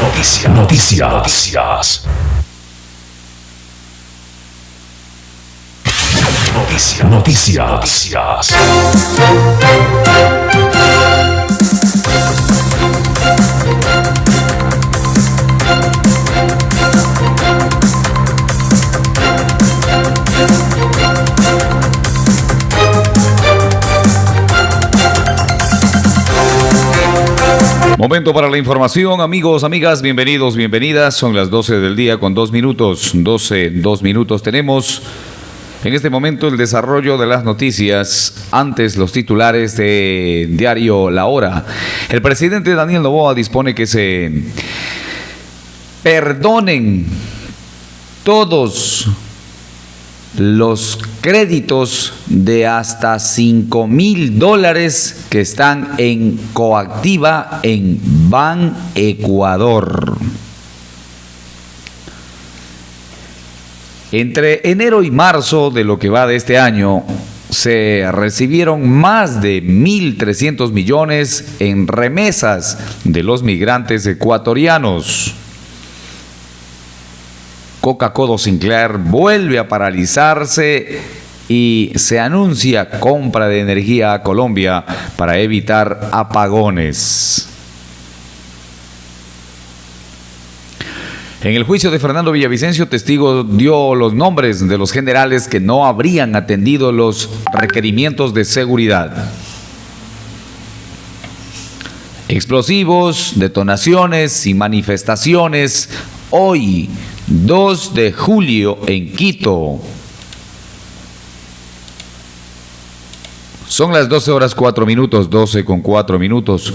Noticias. Momento para la información, amigos, amigas, bienvenidos, bienvenidas. Son las 12 del día con 2 minutos. 2 minutos tenemos. En este momento el desarrollo de las noticias, antes los titulares de diario La Hora. El presidente Daniel Noboa dispone que se perdonen todos los créditos de hasta $5,000 que están en coactiva en Ban Ecuador. Entre enero y marzo de lo que va de este año, se recibieron más de 1.300 millones en remesas de los migrantes ecuatorianos. Coca-Cola Sinclair vuelve a paralizarse y se anuncia compra de energía a Colombia para evitar apagones. En el juicio de Fernando Villavicencio, testigo dio los nombres de los generales que no habrían atendido los requerimientos de seguridad. Explosivos, detonaciones y manifestaciones hoy, 2 de julio en Quito. Son las 12:04, 12:04.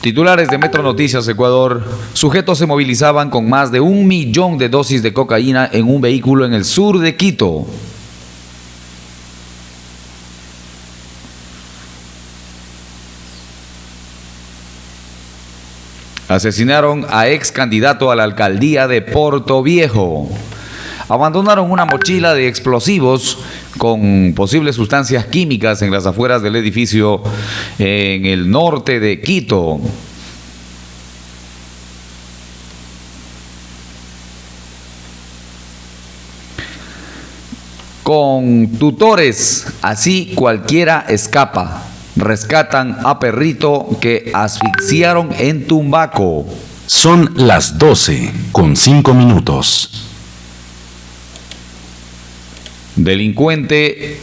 Titulares de Metro Noticias Ecuador. Sujetos se movilizaban con más de 1 millón de dosis de cocaína en un vehículo en el sur de Quito. Asesinaron a ex candidato a la alcaldía de Portoviejo. Abandonaron una mochila de explosivos con posibles sustancias químicas en las afueras del edificio en el norte de Quito. Con tutores, así cualquiera escapa. Rescatan a perrito que asfixiaron en Tumbaco. Son las 12:05. Delincuente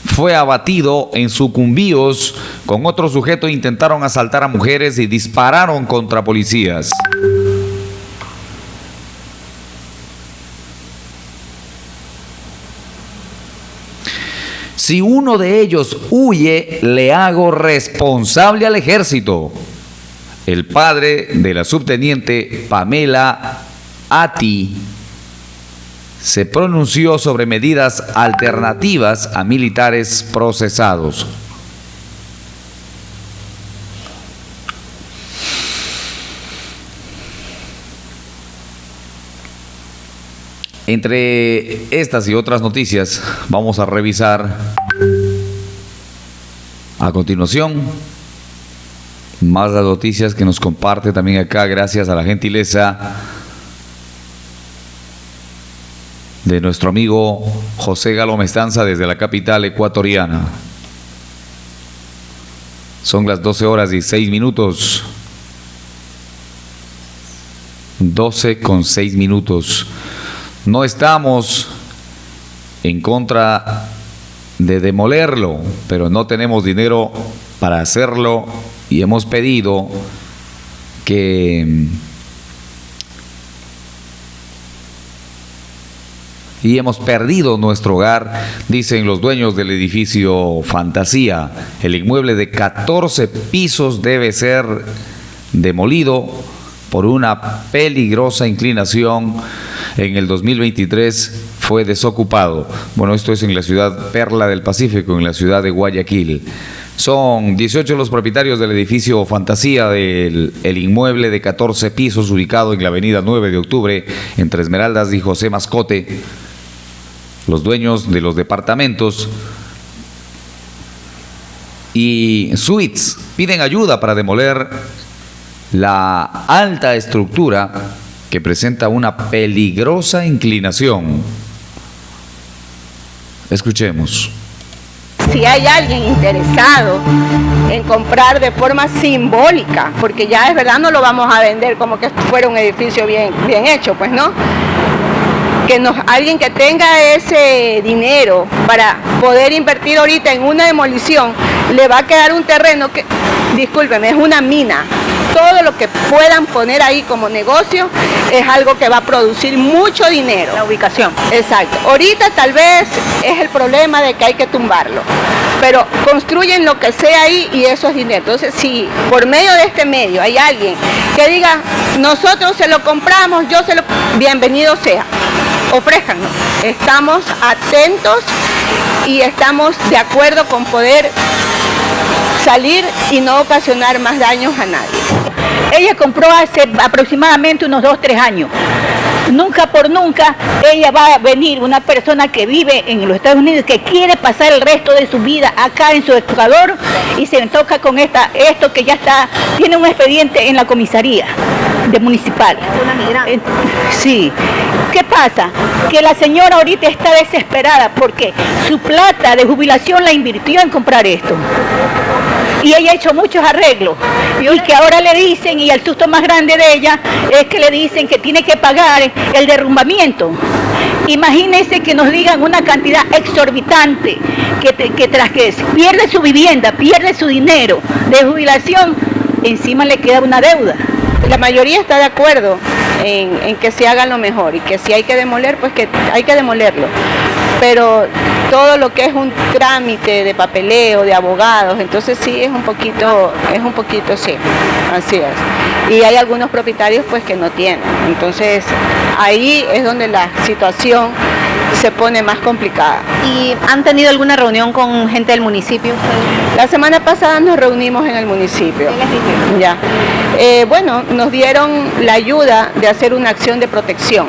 fue abatido en Sucumbíos. Con otro sujeto intentaron asaltar a mujeres y dispararon contra policías. Si uno de ellos huye, le hago responsable al ejército. El padre de la subteniente Pamela Ati se pronunció sobre medidas alternativas a militares procesados. Entre estas y otras noticias, vamos a revisar a continuación más las noticias que nos comparte también acá, gracias a la gentileza de nuestro amigo José Galo Mestanza desde la capital ecuatoriana. Son las 12:06. 12:06. No estamos en contra de demolerlo, pero no tenemos dinero para hacerlo y hemos pedido que y hemos perdido nuestro hogar, dicen los dueños del edificio Fantasía. El inmueble de 14 pisos debe ser demolido por una peligrosa inclinación. En el 2023 fue desocupado. Bueno, esto es en la ciudad Perla del Pacífico, en la ciudad de Guayaquil. Son 18 los propietarios del edificio Fantasía del inmueble de 14 pisos ubicado en la avenida 9 de octubre entre Esmeraldas y José Mascote. Los dueños de los departamentos y Suites piden ayuda para demoler la alta estructura que presenta una peligrosa inclinación. Escuchemos. Si hay alguien interesado en comprar de forma simbólica, porque ya es verdad, no lo vamos a vender como que fuera un edificio bien hecho, pues no. Alguien que tenga ese dinero para poder invertir ahorita en una demolición, le va a quedar un terreno que, discúlpeme, es una mina. Todo lo que puedan poner ahí como negocio es algo que va a producir mucho dinero. La ubicación. Exacto. Ahorita tal vez es el problema de que hay que tumbarlo, pero construyen lo que sea ahí y eso es dinero. Entonces, si por medio de este medio hay alguien que diga, nosotros se lo compramos, bienvenido sea. Ofrézcanos. Estamos atentos y estamos de acuerdo con poder salir y no ocasionar más daños a nadie. Ella compró hace aproximadamente unos 2-3 años. Nunca por nunca ella va a venir, una persona que vive en los Estados Unidos, que quiere pasar el resto de su vida acá en su Ecuador y se toca con esto que ya está, tiene un expediente en la comisaría de municipal. Es una migrante. Sí. ¿Qué pasa? Que la señora ahorita está desesperada porque su plata de jubilación la invirtió en comprar esto. Y ella ha hecho muchos arreglos. Y que ahora le dicen, y el susto más grande de ella, es que le dicen que tiene que pagar el derrumbamiento. Imagínense que nos digan una cantidad exorbitante, que tras que pierde su vivienda, pierde su dinero de jubilación, encima le queda una deuda. La mayoría está de acuerdo en que se haga lo mejor y que si hay que demoler, pues que hay que demolerlo. Pero todo lo que es un trámite de papeleo, de abogados, entonces sí es un poquito, sí, así es. Y hay algunos propietarios pues que no tienen. Entonces ahí es donde la situación se pone más complicada. ¿Y han tenido alguna reunión con gente del municipio? La semana pasada nos reunimos en el municipio. ¿Qué les dijeron? Ya. Bueno, nos dieron la ayuda de hacer una acción de protección,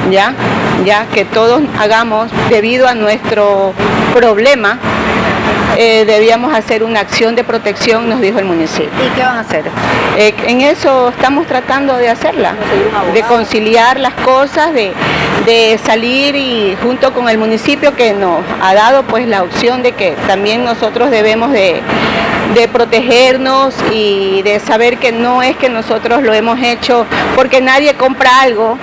ya que todos hagamos debido a nuestro problema. Debíamos hacer una acción de protección, nos dijo el municipio. ¿Y qué van a hacer? En eso estamos tratando de hacerla, de conciliar las cosas, de salir y junto con el municipio que nos ha dado pues la opción de que también nosotros debemos de protegernos y de saber que no es que nosotros lo hemos hecho porque nadie compra algo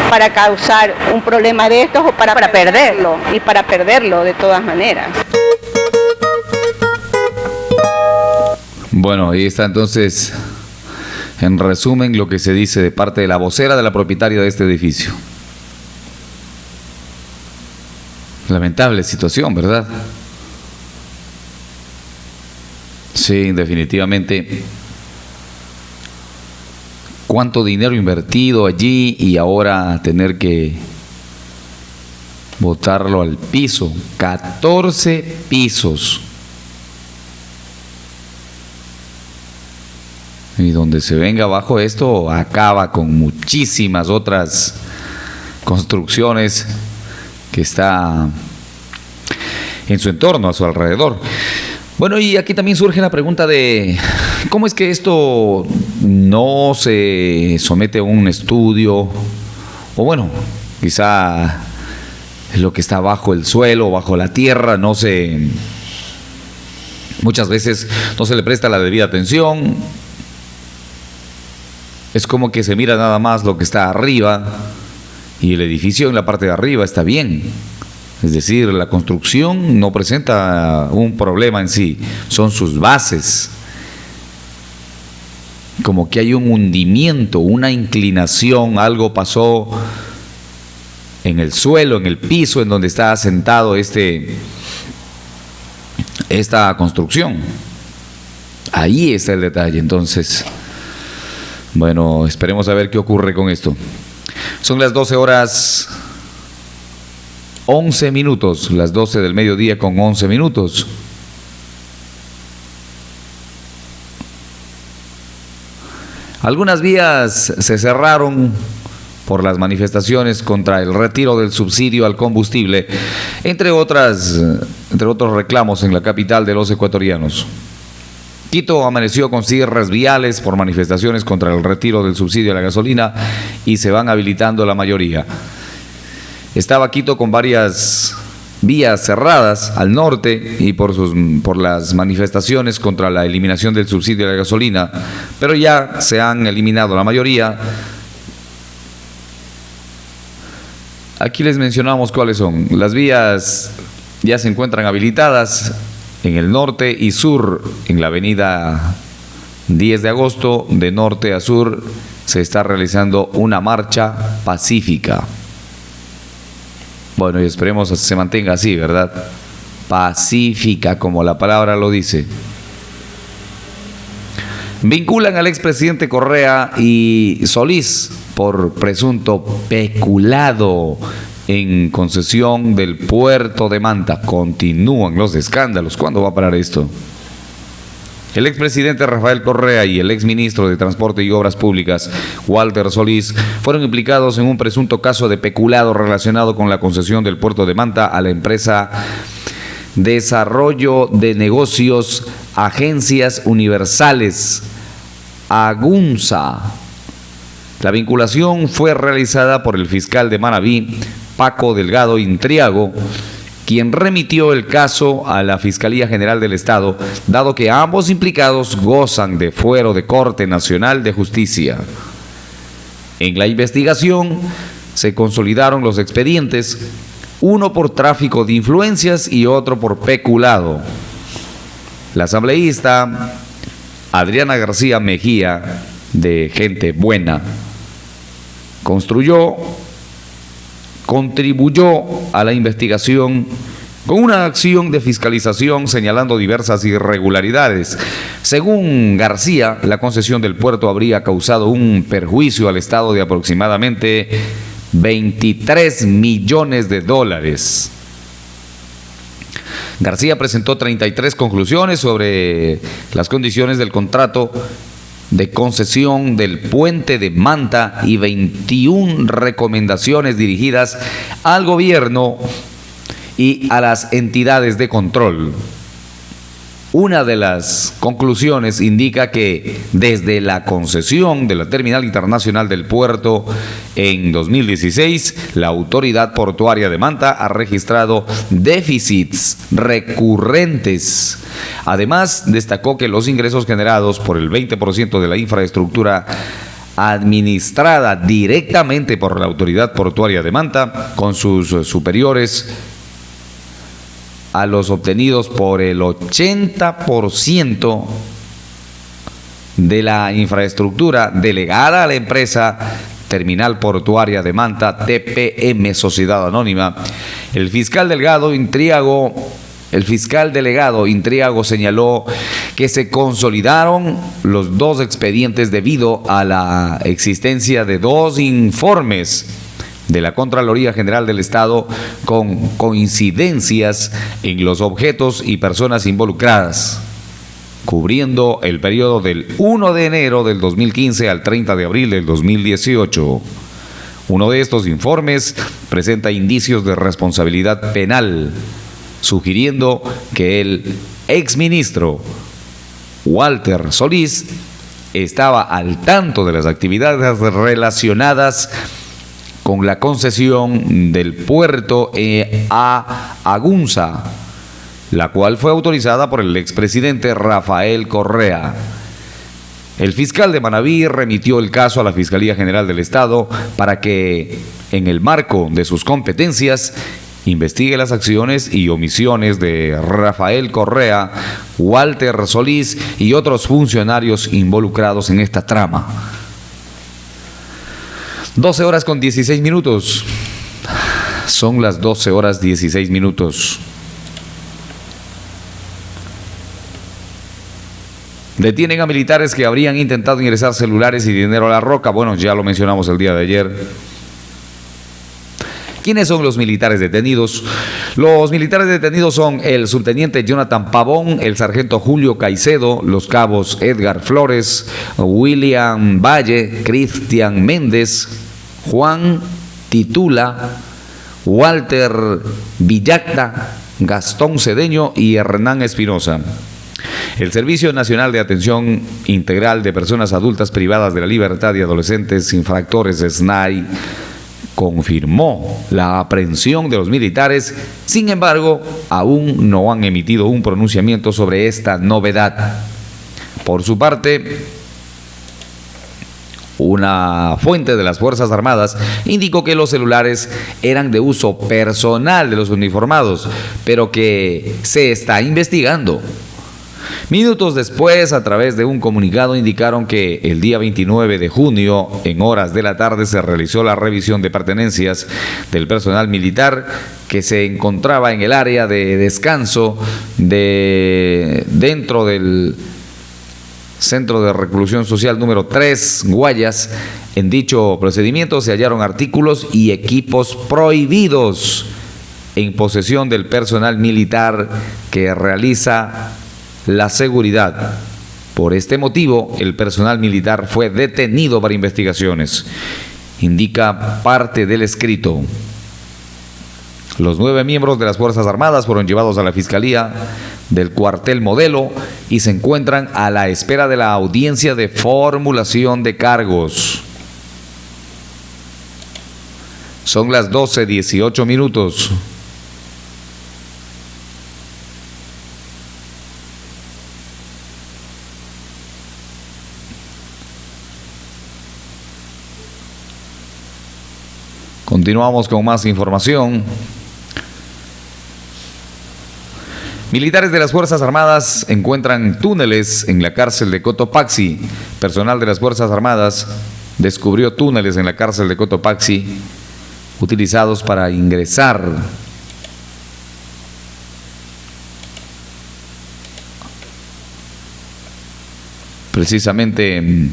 para causar un problema de estos o para perderlo, y para perderlo de todas maneras. Bueno, ahí está entonces, en resumen, lo que se dice de parte de la vocera de la propietaria de este edificio. Lamentable situación, ¿verdad? Sí, definitivamente. Cuánto dinero invertido allí y ahora tener que botarlo al piso. 14 pisos. Y donde se venga abajo esto, acaba con muchísimas otras construcciones que está en su entorno, a su alrededor. Bueno, y aquí también surge la pregunta de ¿cómo es que esto no se somete a un estudio? O bueno, quizá lo que está bajo el suelo, bajo la tierra, muchas veces no se le presta la debida atención. Es como que se mira nada más lo que está arriba y el edificio en la parte de arriba está bien. Es decir, la construcción no presenta un problema en sí, son sus bases. Como que hay un hundimiento, una inclinación, algo pasó en el suelo, en el piso en donde está asentado esta construcción. Ahí está el detalle. Entonces, bueno, esperemos a ver qué ocurre con esto. Son las 12 horas 11 minutos, las 12 del mediodía con 11 minutos. Algunas vías se cerraron por las manifestaciones contra el retiro del subsidio al combustible, entre otros reclamos en la capital de los ecuatorianos. Quito amaneció con cierres viales por manifestaciones contra el retiro del subsidio a la gasolina y se van habilitando la mayoría. Estaba Quito con varias vías cerradas al norte y por las manifestaciones contra la eliminación del subsidio a la gasolina, pero ya se han eliminado la mayoría. Aquí les mencionamos cuáles son. Las vías ya se encuentran habilitadas en el norte y sur. En la avenida 10 de agosto, de norte a sur, se está realizando una marcha pacífica. Bueno, y esperemos que se mantenga así, ¿verdad? Pacífica, como la palabra lo dice. Vinculan al expresidente Correa y Solís por presunto peculado en concesión del puerto de Manta. Continúan los escándalos. ¿Cuándo va a parar esto? El expresidente Rafael Correa y el exministro de Transporte y Obras Públicas, Walter Solís, fueron implicados en un presunto caso de peculado relacionado con la concesión del puerto de Manta a la empresa Desarrollo de Negocios Agencias Universales, AGUNSA. La vinculación fue realizada por el fiscal de Manabí, Paco Delgado Intriago, quien remitió el caso a la Fiscalía General del Estado, dado que ambos implicados gozan de fuero de Corte Nacional de Justicia. En la investigación se consolidaron los expedientes, uno por tráfico de influencias y otro por peculado. La asambleísta Adriana García Mejía, de Gente Buena, contribuyó a la investigación con una acción de fiscalización señalando diversas irregularidades. Según García, la concesión del puerto habría causado un perjuicio al Estado de aproximadamente $23 millones. García presentó 33 conclusiones sobre las condiciones del contrato de concesión del puente de Manta y 21 recomendaciones dirigidas al gobierno y a las entidades de control. Una de las conclusiones indica que desde la concesión de la Terminal Internacional del Puerto en 2016, la Autoridad Portuaria de Manta ha registrado déficits recurrentes. Además, destacó que los ingresos generados por el 20% de la infraestructura administrada directamente por la Autoridad Portuaria de Manta, con sus superiores a los obtenidos por el 80% de la infraestructura delegada a la empresa Terminal Portuaria de Manta, TPM Sociedad Anónima. El fiscal delegado Intriago señaló que se consolidaron los dos expedientes debido a la existencia de dos informes de la Contraloría General del Estado con coincidencias en los objetos y personas involucradas, cubriendo el periodo del 1 de enero del 2015 al 30 de abril del 2018. Uno de estos informes presenta indicios de responsabilidad penal, sugiriendo que el exministro Walter Solís estaba al tanto de las actividades relacionadas con la concesión del puerto a AGUNSA, la cual fue autorizada por el expresidente Rafael Correa. El fiscal de Manabí remitió el caso a la Fiscalía General del Estado para que, en el marco de sus competencias, investigue las acciones y omisiones de Rafael Correa, Walter Solís y otros funcionarios involucrados en esta trama. 12 horas con 16 minutos. Son las 12 horas 16 minutos. Detienen a militares que habrían intentado ingresar celulares y dinero a La Roca. Bueno, ya lo mencionamos el día de ayer. ¿Quiénes son los militares detenidos? Los militares detenidos son el subteniente Jonathan Pavón, el sargento Julio Caicedo, los cabos Edgar Flores, William Valle, Cristian Méndez, Juan Titula, Walter Villacta, Gastón Cedeño y Hernán Espinosa. El Servicio Nacional de Atención Integral de Personas Adultas Privadas de la Libertad y Adolescentes Infractores, SNAI, confirmó la aprehensión de los militares. Sin embargo, aún no han emitido un pronunciamiento sobre esta novedad. Por su parte, una fuente de las Fuerzas Armadas indicó que los celulares eran de uso personal de los uniformados, pero que se está investigando. Minutos después, a través de un comunicado, indicaron que el día 29 de junio, en horas de la tarde, se realizó la revisión de pertenencias del personal militar que se encontraba en el área de descanso dentro del Centro de Reclusión Social número 3, Guayas. En dicho procedimiento se hallaron artículos y equipos prohibidos en posesión del personal militar que realiza la seguridad. Por este motivo, el personal militar fue detenido para investigaciones, indica parte del escrito. Los 9 miembros de las Fuerzas Armadas fueron llevados a la Fiscalía del Cuartel Modelo y se encuentran a la espera de la audiencia de formulación de cargos. Son las 12:18. Continuamos con más información. Militares de las Fuerzas Armadas encuentran túneles en la cárcel de Cotopaxi. Personal de las Fuerzas Armadas descubrió túneles en la cárcel de Cotopaxi utilizados para ingresar precisamente.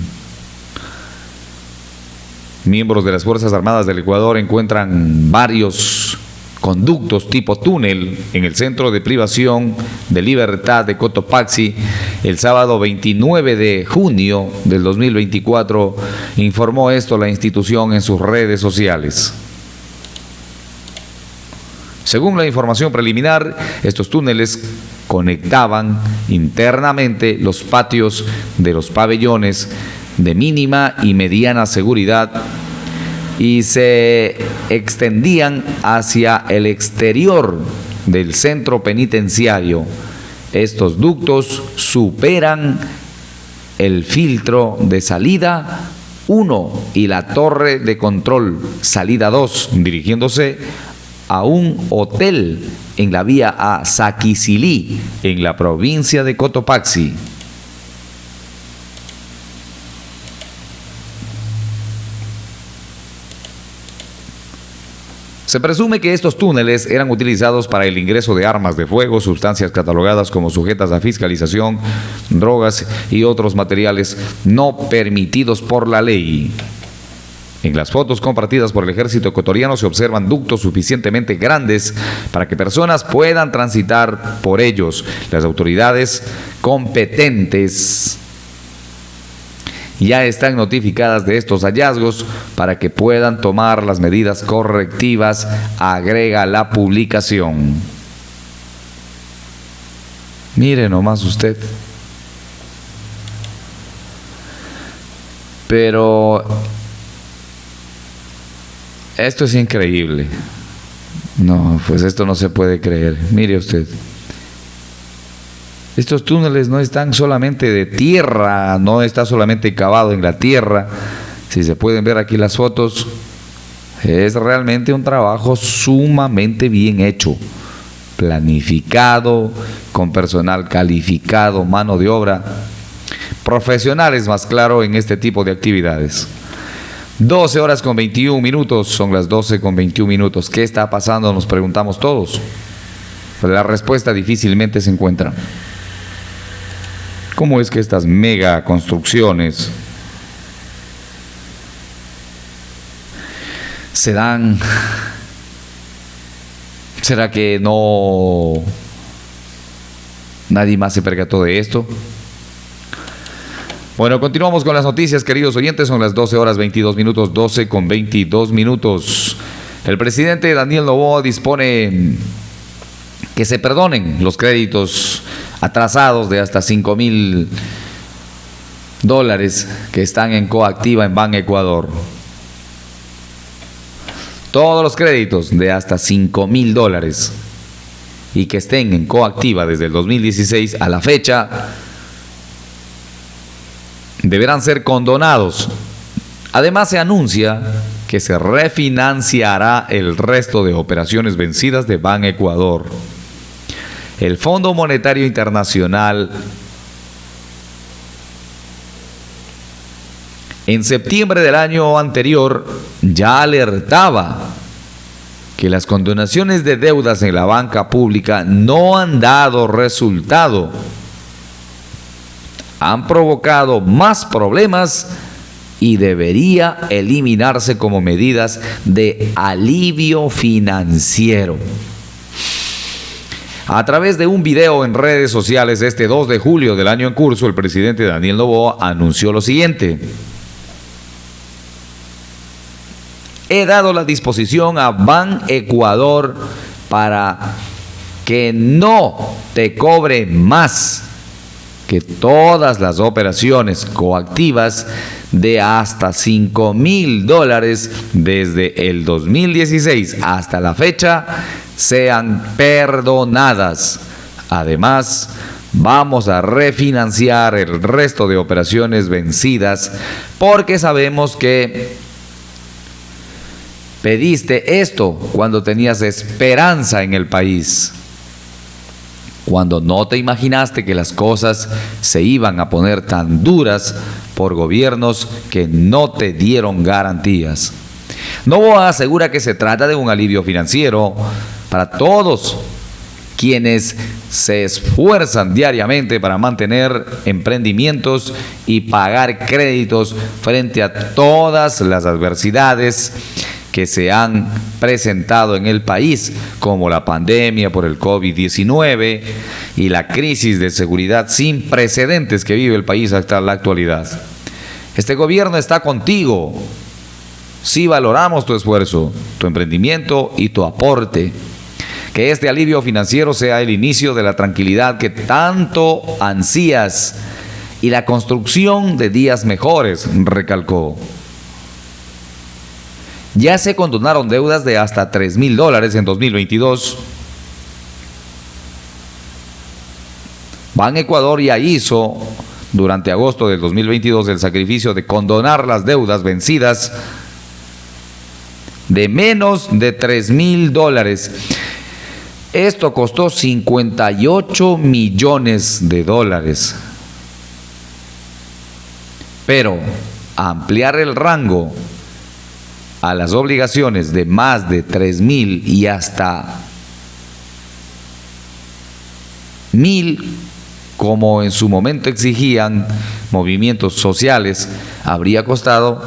Miembros de las Fuerzas Armadas del Ecuador encuentran varios conductos tipo túnel en el Centro de Privación de Libertad de Cotopaxi. El sábado 29 de junio del 2024 informó esto la institución en sus redes sociales. Según la información preliminar, estos túneles conectaban internamente los patios de los pabellones de mínima y mediana seguridad y se extendían hacia el exterior del centro penitenciario. Estos ductos superan el filtro de salida 1 y la torre de control salida 2, dirigiéndose a un hotel en la vía a Saquicilí, en la provincia de Cotopaxi. Se presume que estos túneles eran utilizados para el ingreso de armas de fuego, sustancias catalogadas como sujetas a fiscalización, drogas y otros materiales no permitidos por la ley. En las fotos compartidas por el ejército ecuatoriano se observan ductos suficientemente grandes para que personas puedan transitar por ellos. Las autoridades competentes ya están notificadas de estos hallazgos para que puedan tomar las medidas correctivas, agrega la publicación. Mire nomás usted. Pero esto es increíble. No, pues esto no se puede creer. Mire usted. Estos túneles no están solamente de tierra, no está solamente cavado en la tierra. Si se pueden ver aquí las fotos, es realmente un trabajo sumamente bien hecho, planificado, con personal calificado, mano de obra, profesionales más claro en este tipo de actividades. 12:21, son las 12:21. ¿Qué está pasando? Nos preguntamos todos. Pero la respuesta difícilmente se encuentra. ¿Cómo es que estas mega construcciones se dan? ¿Será que no nadie más se percató de esto? Bueno, continuamos con las noticias, queridos oyentes. Son las 12 horas 22 minutos, 12 con 22 minutos. El presidente Daniel Noboa dispone que se perdonen los créditos atrasados de hasta $5,000 que están en coactiva en Ban Ecuador. Todos los créditos de hasta $5,000 y que estén en coactiva desde el 2016 a la fecha deberán ser condonados. Además, se anuncia que se refinanciará el resto de operaciones vencidas de Ban Ecuador. El Fondo Monetario Internacional en septiembre del año anterior ya alertaba que las condonaciones de deudas en la banca pública no han dado resultado. Han provocado más problemas y debería eliminarse como medidas de alivio financiero. A través de un video en redes sociales este 2 de julio del año en curso, el presidente Daniel Noboa anunció lo siguiente: he dado la disposición a Ban Ecuador para que no te cobre más que todas las operaciones coactivas de hasta $5,000 desde el 2016 hasta la fecha sean perdonadas. Además, vamos a refinanciar el resto de operaciones vencidas porque sabemos que pediste esto cuando tenías esperanza en el país, cuando no te imaginaste que las cosas se iban a poner tan duras por gobiernos que no te dieron garantías. Noboa asegura que se trata de un alivio financiero para todos quienes se esfuerzan diariamente para mantener emprendimientos y pagar créditos frente a todas las adversidades que se han presentado en el país, como la pandemia por el COVID-19 y la crisis de seguridad sin precedentes que vive el país hasta la actualidad. Este gobierno está contigo. Sí valoramos tu esfuerzo, tu emprendimiento y tu aporte. Que este alivio financiero sea el inicio de la tranquilidad que tanto ansías y la construcción de días mejores, recalcó. Ya se condonaron deudas de hasta $3,000 en 2022. Ban Ecuador ya hizo durante agosto del 2022 el sacrificio de condonar las deudas vencidas de menos de $3,000. Esto costó $58 millones. Pero ampliar el rango a las obligaciones de más de $3,000 y hasta $1,000, como en su momento exigían movimientos sociales, habría costado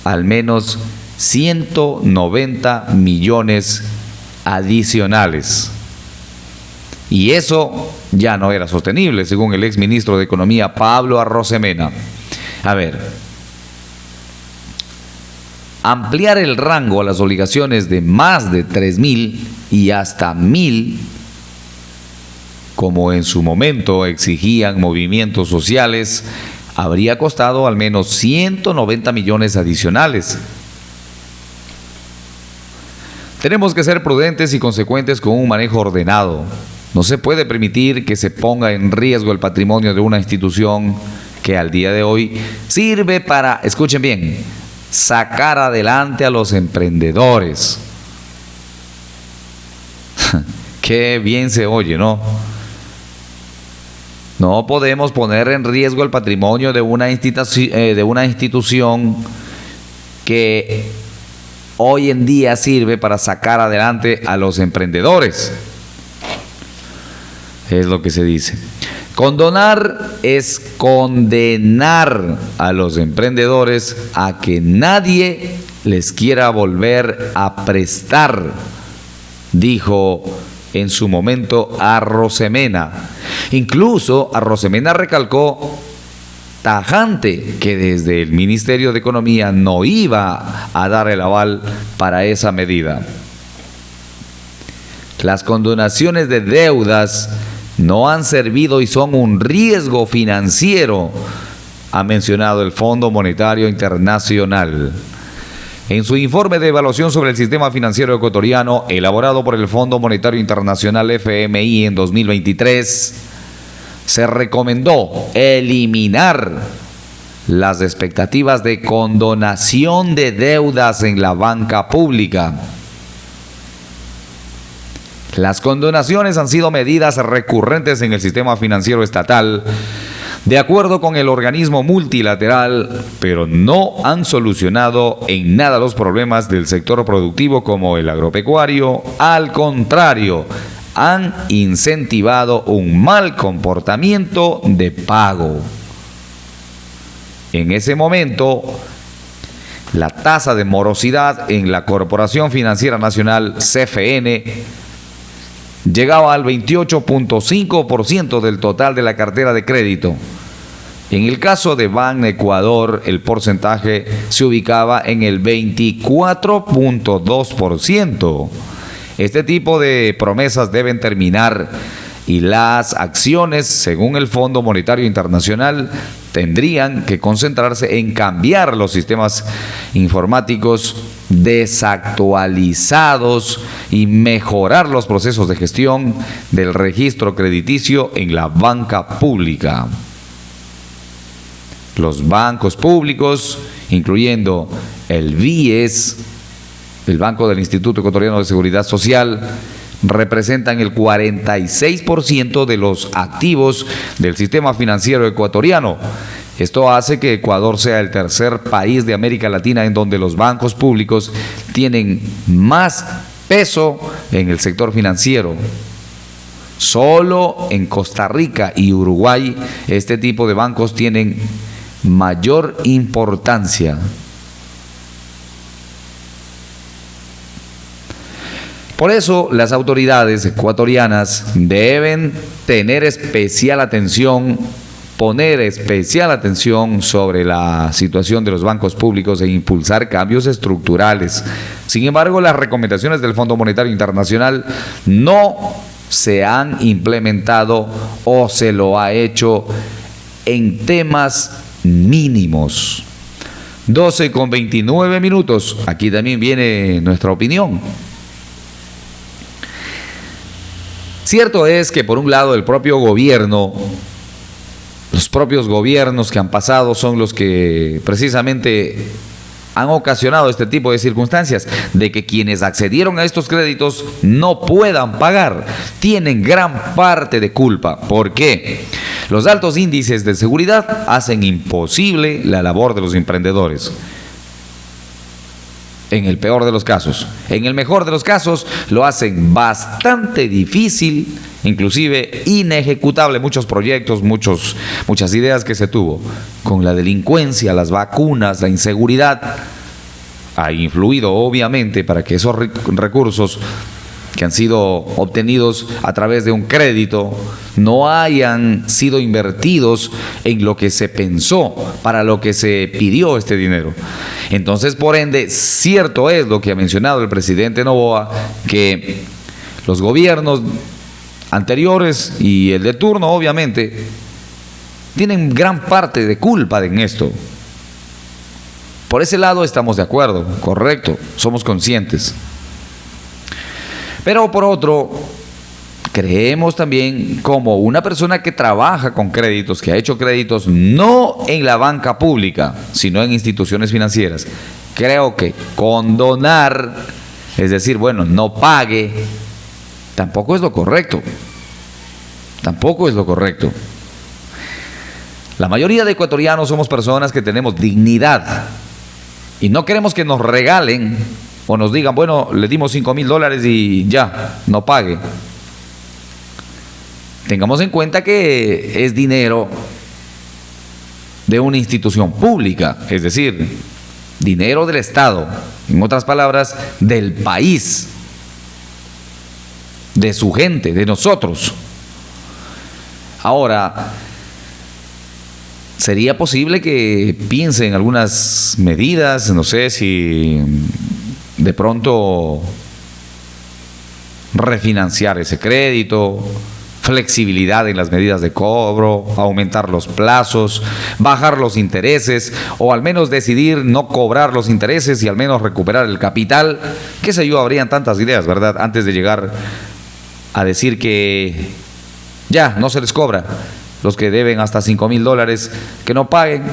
al menos 190 millones adicionales. Y eso ya no era sostenible, según el exministro de Economía Pablo Arrosemena. A ver, ampliar el rango a las obligaciones de más de $3,000 y hasta $1,000, como en su momento exigían movimientos sociales, habría costado al menos 190 millones adicionales. Tenemos que ser prudentes y consecuentes con un manejo ordenado. No se puede permitir que se ponga en riesgo el patrimonio de una institución que al día de hoy sirve para, escuchen bien, sacar adelante a los emprendedores. Qué bien se oye, ¿no? No podemos poner en riesgo el patrimonio de una institución que hoy en día sirve para sacar adelante a los emprendedores. Es lo que se dice. Condonar es condenar a los emprendedores a que nadie les quiera volver a prestar, dijo en su momento Arrosemena. Incluso Arrosemena recalcó tajante que desde el Ministerio de Economía no iba a dar el aval para esa medida. Las condonaciones de deudas no han servido y son un riesgo financiero, ha mencionado el Fondo Monetario Internacional. En su informe de evaluación sobre el sistema financiero ecuatoriano, elaborado por el Fondo Monetario Internacional FMI en 2023, se recomendó eliminar las expectativas de condonación de deudas en la banca pública. Las condonaciones han sido medidas recurrentes en el sistema financiero estatal, de acuerdo con el organismo multilateral, pero no han solucionado en nada los problemas del sector productivo como el agropecuario. Al contrario, han incentivado un mal comportamiento de pago. En ese momento, la tasa de morosidad en la Corporación Financiera Nacional, CFN, llegaba al 28.5% del total de la cartera de crédito. En el caso de Ban Ecuador, el porcentaje se ubicaba en el 24.2%. Este tipo de promesas deben terminar y las acciones, según el Fondo Monetario Internacional, tendrían que concentrarse en cambiar los sistemas informáticos desactualizados y mejorar los procesos de gestión del registro crediticio en la banca pública. Los bancos públicos, incluyendo el BIES, el Banco del Instituto Ecuatoriano de Seguridad Social, representan el 46% de los activos del sistema financiero ecuatoriano. Esto hace que Ecuador sea el tercer país de América Latina en donde los bancos públicos tienen más peso en el sector financiero. Solo en Costa Rica y Uruguay este tipo de bancos tienen mayor importancia. Por eso, las autoridades ecuatorianas deben tener especial atención, poner especial atención sobre la situación de los bancos públicos e impulsar cambios estructurales. Sin embargo, las recomendaciones del Fondo Monetario Internacional no se han implementado o se lo ha hecho en temas mínimos. 12:29. Aquí también viene nuestra opinión. Cierto es que por un lado el propio gobierno, los propios gobiernos que han pasado son los que precisamente han ocasionado este tipo de circunstancias, de que quienes accedieron a estos créditos no puedan pagar. Tienen gran parte de culpa. ¿Por qué? Los altos índices de seguridad hacen imposible la labor de los emprendedores. En el peor de los casos. En el mejor de los casos lo hacen bastante difícil, inclusive inejecutable muchos proyectos, muchas ideas que se tuvo. Con la delincuencia, las vacunas, la inseguridad, ha influido obviamente para que esos recursos que han sido obtenidos a través de un crédito no hayan sido invertidos en lo que se pensó, para lo que se pidió este dinero. Entonces, por ende, cierto es lo que ha mencionado el presidente Noboa, que los gobiernos anteriores y el de turno, obviamente, tienen gran parte de culpa en esto. Por ese lado estamos de acuerdo, correcto, somos conscientes. Pero por otro, creemos también, como una persona que trabaja con créditos, que ha hecho créditos no en la banca pública, sino en instituciones financieras, creo que condonar, es decir, bueno, no pague, tampoco es lo correcto. Tampoco es lo correcto. La mayoría de ecuatorianos somos personas que tenemos dignidad y no queremos que nos regalen o nos digan, bueno, le dimos $5,000 y ya, no pague. Tengamos en cuenta que es dinero de una institución pública, es decir, dinero del Estado, en otras palabras, del país, de su gente, de nosotros. Ahora, sería posible que piense en algunas medidas, no sé si de pronto refinanciar ese crédito, flexibilidad en las medidas de cobro, aumentar los plazos, bajar los intereses o al menos decidir no cobrar los intereses y al menos recuperar el capital. Qué sé yo, habrían tantas ideas, ¿verdad? Antes de llegar a decir que ya no se les cobra. Los que deben hasta $5,000 que no paguen.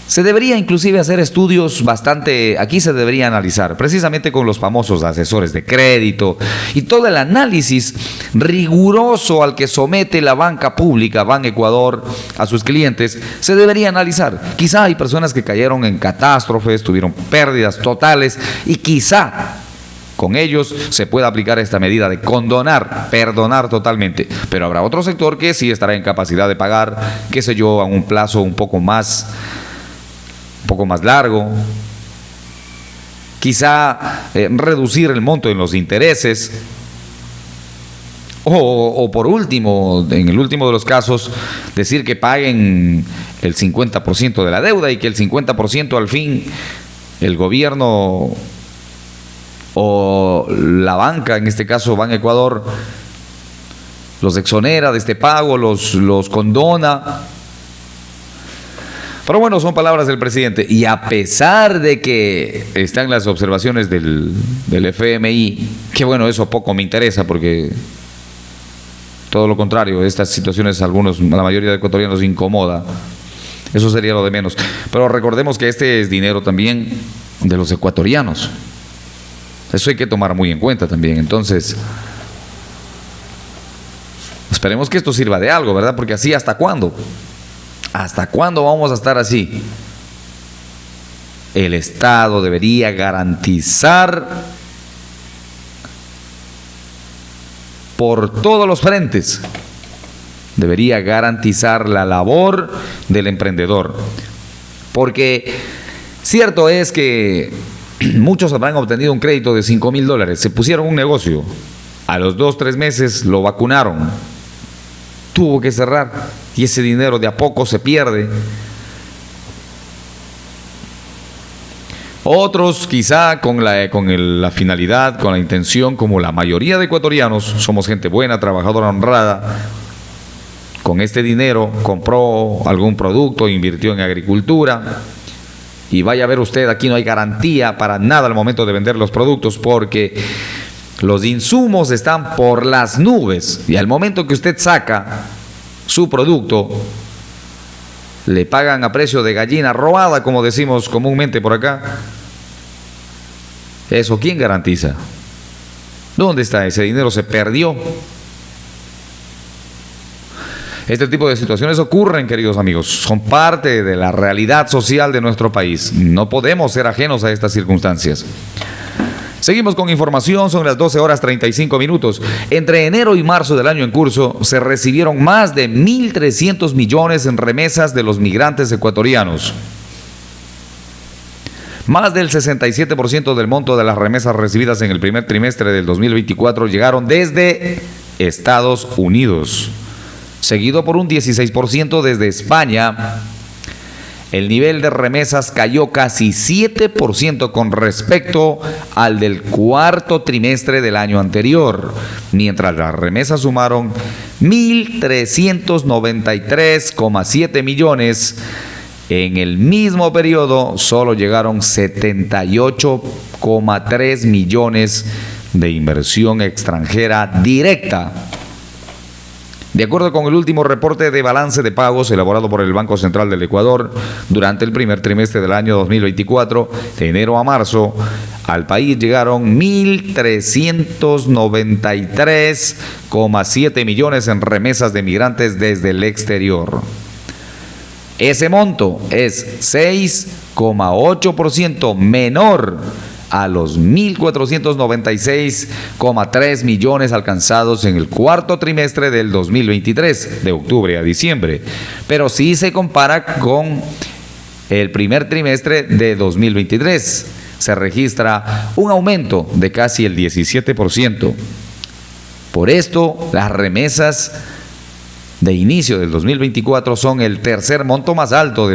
Se debería inclusive hacer estudios bastante, aquí se debería analizar, precisamente con los famosos asesores de crédito y todo el análisis riguroso al que somete la banca pública, Banecuador, a sus clientes, se debería analizar. Quizá hay personas que cayeron en catástrofes, tuvieron pérdidas totales y quizá con ellos se puede aplicar esta medida de condonar, perdonar totalmente. Pero habrá otro sector que sí estará en capacidad de pagar, qué sé yo, a un plazo un poco más largo. Quizá reducir el monto en los intereses. O por último, en el último de los casos, decir que paguen el 50% de la deuda y que el 50% al fin el gobierno o la banca, en este caso Banecuador, los exonera de este pago, los condona. Pero bueno, son palabras del presidente. Y a pesar de que están las observaciones del FMI, que bueno, eso poco me interesa porque todo lo contrario, estas situaciones a la mayoría de ecuatorianos incomoda. Eso sería lo de menos. Pero recordemos que este es dinero también de los ecuatorianos. Eso hay que tomar muy en cuenta también. Entonces, esperemos que esto sirva de algo, ¿verdad? Porque así, ¿hasta cuándo? ¿Hasta cuándo vamos a estar así? El Estado debería garantizar por todos los frentes, debería garantizar la labor del emprendedor. Porque cierto es que muchos habrán obtenido un crédito de $5,000, se pusieron un negocio, a los 2-3 meses lo vacunaron, tuvo que cerrar y ese dinero de a poco se pierde. Otros quizá con la finalidad, con la intención, como la mayoría de ecuatorianos, somos gente buena, trabajadora, honrada, con este dinero compró algún producto, invirtió en agricultura. Y vaya a ver usted, aquí no hay garantía para nada al momento de vender los productos porque los insumos están por las nubes y al momento que usted saca su producto le pagan a precio de gallina robada, como decimos comúnmente por acá. ¿Eso quién garantiza? ¿Dónde está ese dinero? Se perdió. Este tipo de situaciones ocurren, queridos amigos, son parte de la realidad social de nuestro país. No podemos ser ajenos a estas circunstancias. Seguimos con información, son las 12:35. Entre enero y marzo del año en curso se recibieron más de 1.300 millones en remesas de los migrantes ecuatorianos. Más del 67% del monto de las remesas recibidas en el primer trimestre del 2024 llegaron desde Estados Unidos, seguido por un 16% desde España. El nivel de remesas cayó casi 7% con respecto al del cuarto trimestre del año anterior, mientras las remesas sumaron 1.393,7 millones. En el mismo periodo solo llegaron 78,3 millones de inversión extranjera directa. De acuerdo con el último reporte de balance de pagos elaborado por el Banco Central del Ecuador, durante el primer trimestre del año 2024, de enero a marzo, al país llegaron 1.393,7 millones en remesas de migrantes desde el exterior. Ese monto es 6,8% menor a los 1.496,3 millones alcanzados en el cuarto trimestre del 2023, de octubre a diciembre, pero sí se compara con el primer trimestre de 2023. Se registra un aumento de casi el 17%. Por esto, las remesas de inicio del 2024 son el tercer monto más alto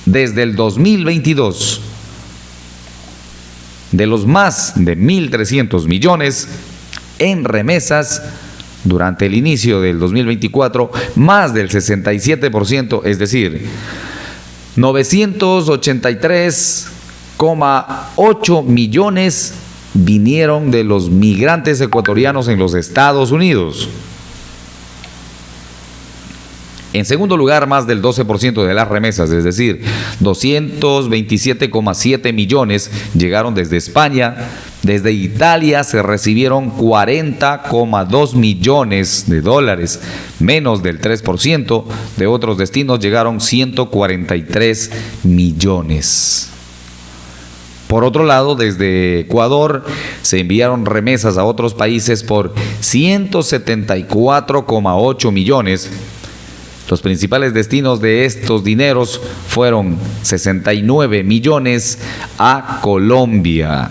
desde el 2022. De los más de 1.300 millones en remesas durante el inicio del 2024, más del 67%, es decir, 983,8 millones vinieron de los migrantes ecuatorianos en los Estados Unidos. En segundo lugar, más del 12% de las remesas, es decir, 227,7 millones llegaron desde España. Desde Italia se recibieron 40,2 millones de dólares, menos del 3%. De otros destinos llegaron 143 millones. Por otro lado, desde Ecuador se enviaron remesas a otros países por 174,8 millones. Los principales destinos de estos dineros fueron 69 millones a Colombia,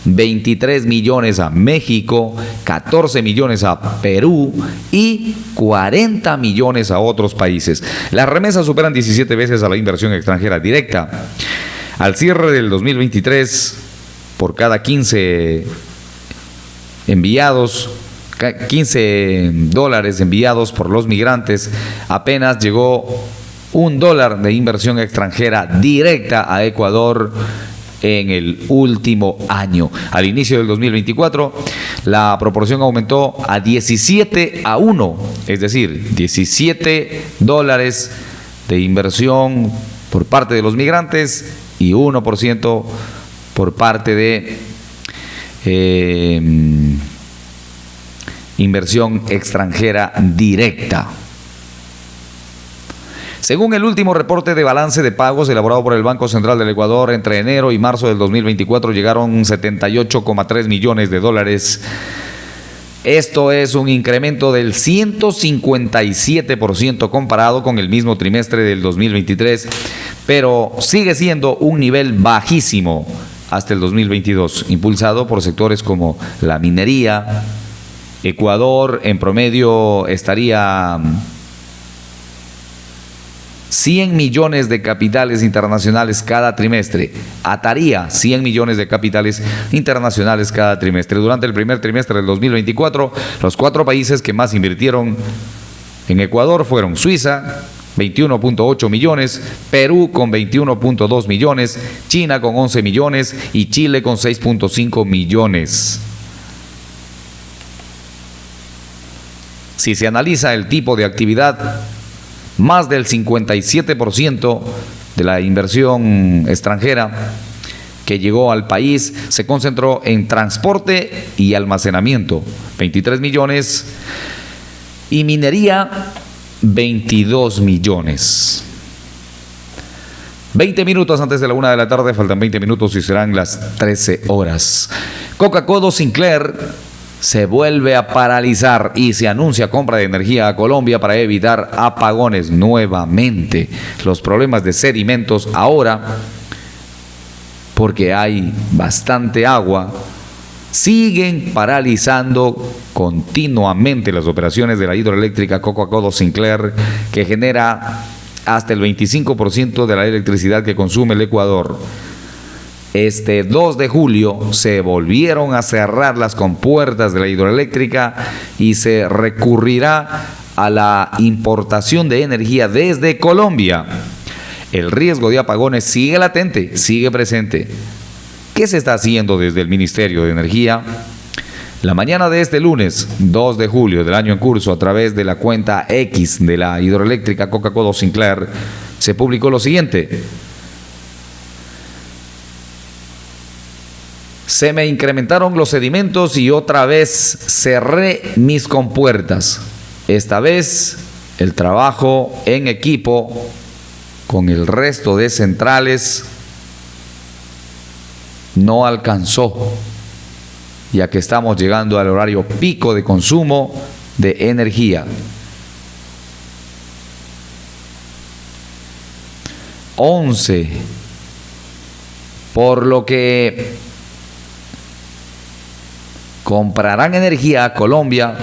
23 millones a México, 14 millones a Perú y 40 millones a otros países. Las remesas superan 17 veces a la inversión extranjera directa. Al cierre del 2023, por cada 15 dólares enviados por los migrantes, apenas llegó $1 de inversión extranjera directa a Ecuador en el último año. Al inicio del 2024, la proporción aumentó a 17-1, es decir, $17 de inversión por parte de los migrantes y 1% por parte de inversión extranjera directa. Según el último reporte de balance de pagos elaborado por el Banco Central del Ecuador, entre enero y marzo del 2024 llegaron 78,3 millones de dólares. Esto es un incremento del 157% comparado con el mismo trimestre del 2023, pero sigue siendo un nivel bajísimo hasta el 2022, impulsado por sectores como la minería. Ecuador en promedio estaría 100 millones de capitales internacionales cada trimestre. Ataría 100 millones de capitales internacionales cada trimestre. Durante el primer trimestre del 2024, los 4 países que más invirtieron en Ecuador fueron Suiza, 21.8 millones, Perú con 21.2 millones, China con 11 millones y Chile con 6.5 millones. Si se analiza el tipo de actividad, más del 57% de la inversión extranjera que llegó al país se concentró en transporte y almacenamiento, 23 millones, y minería, 22 millones. 20 minutos antes de la 1 de la tarde, faltan 20 minutos y serán las 13 horas. Coca-Cola Sinclair se vuelve a paralizar y se anuncia compra de energía a Colombia para evitar apagones nuevamente. Los problemas de sedimentos ahora, porque hay bastante agua, siguen paralizando continuamente las operaciones de la hidroeléctrica Coca-Cola Sinclair, que genera hasta el 25% de la electricidad que consume el Ecuador. Este 2 de julio se volvieron a cerrar las compuertas de la hidroeléctrica y se recurrirá a la importación de energía desde Colombia. El riesgo de apagones sigue latente, sigue presente. ¿Qué se está haciendo desde el Ministerio de Energía? La mañana de este lunes, 2 de julio del año en curso, a través de la cuenta X de la hidroeléctrica Coca-Cola Sinclair, se publicó lo siguiente: se me incrementaron los sedimentos y otra vez cerré mis compuertas. Esta vez el trabajo en equipo con el resto de centrales no alcanzó, ya que estamos llegando al horario pico de consumo de energía. 11. Por lo que comprarán energía a Colombia,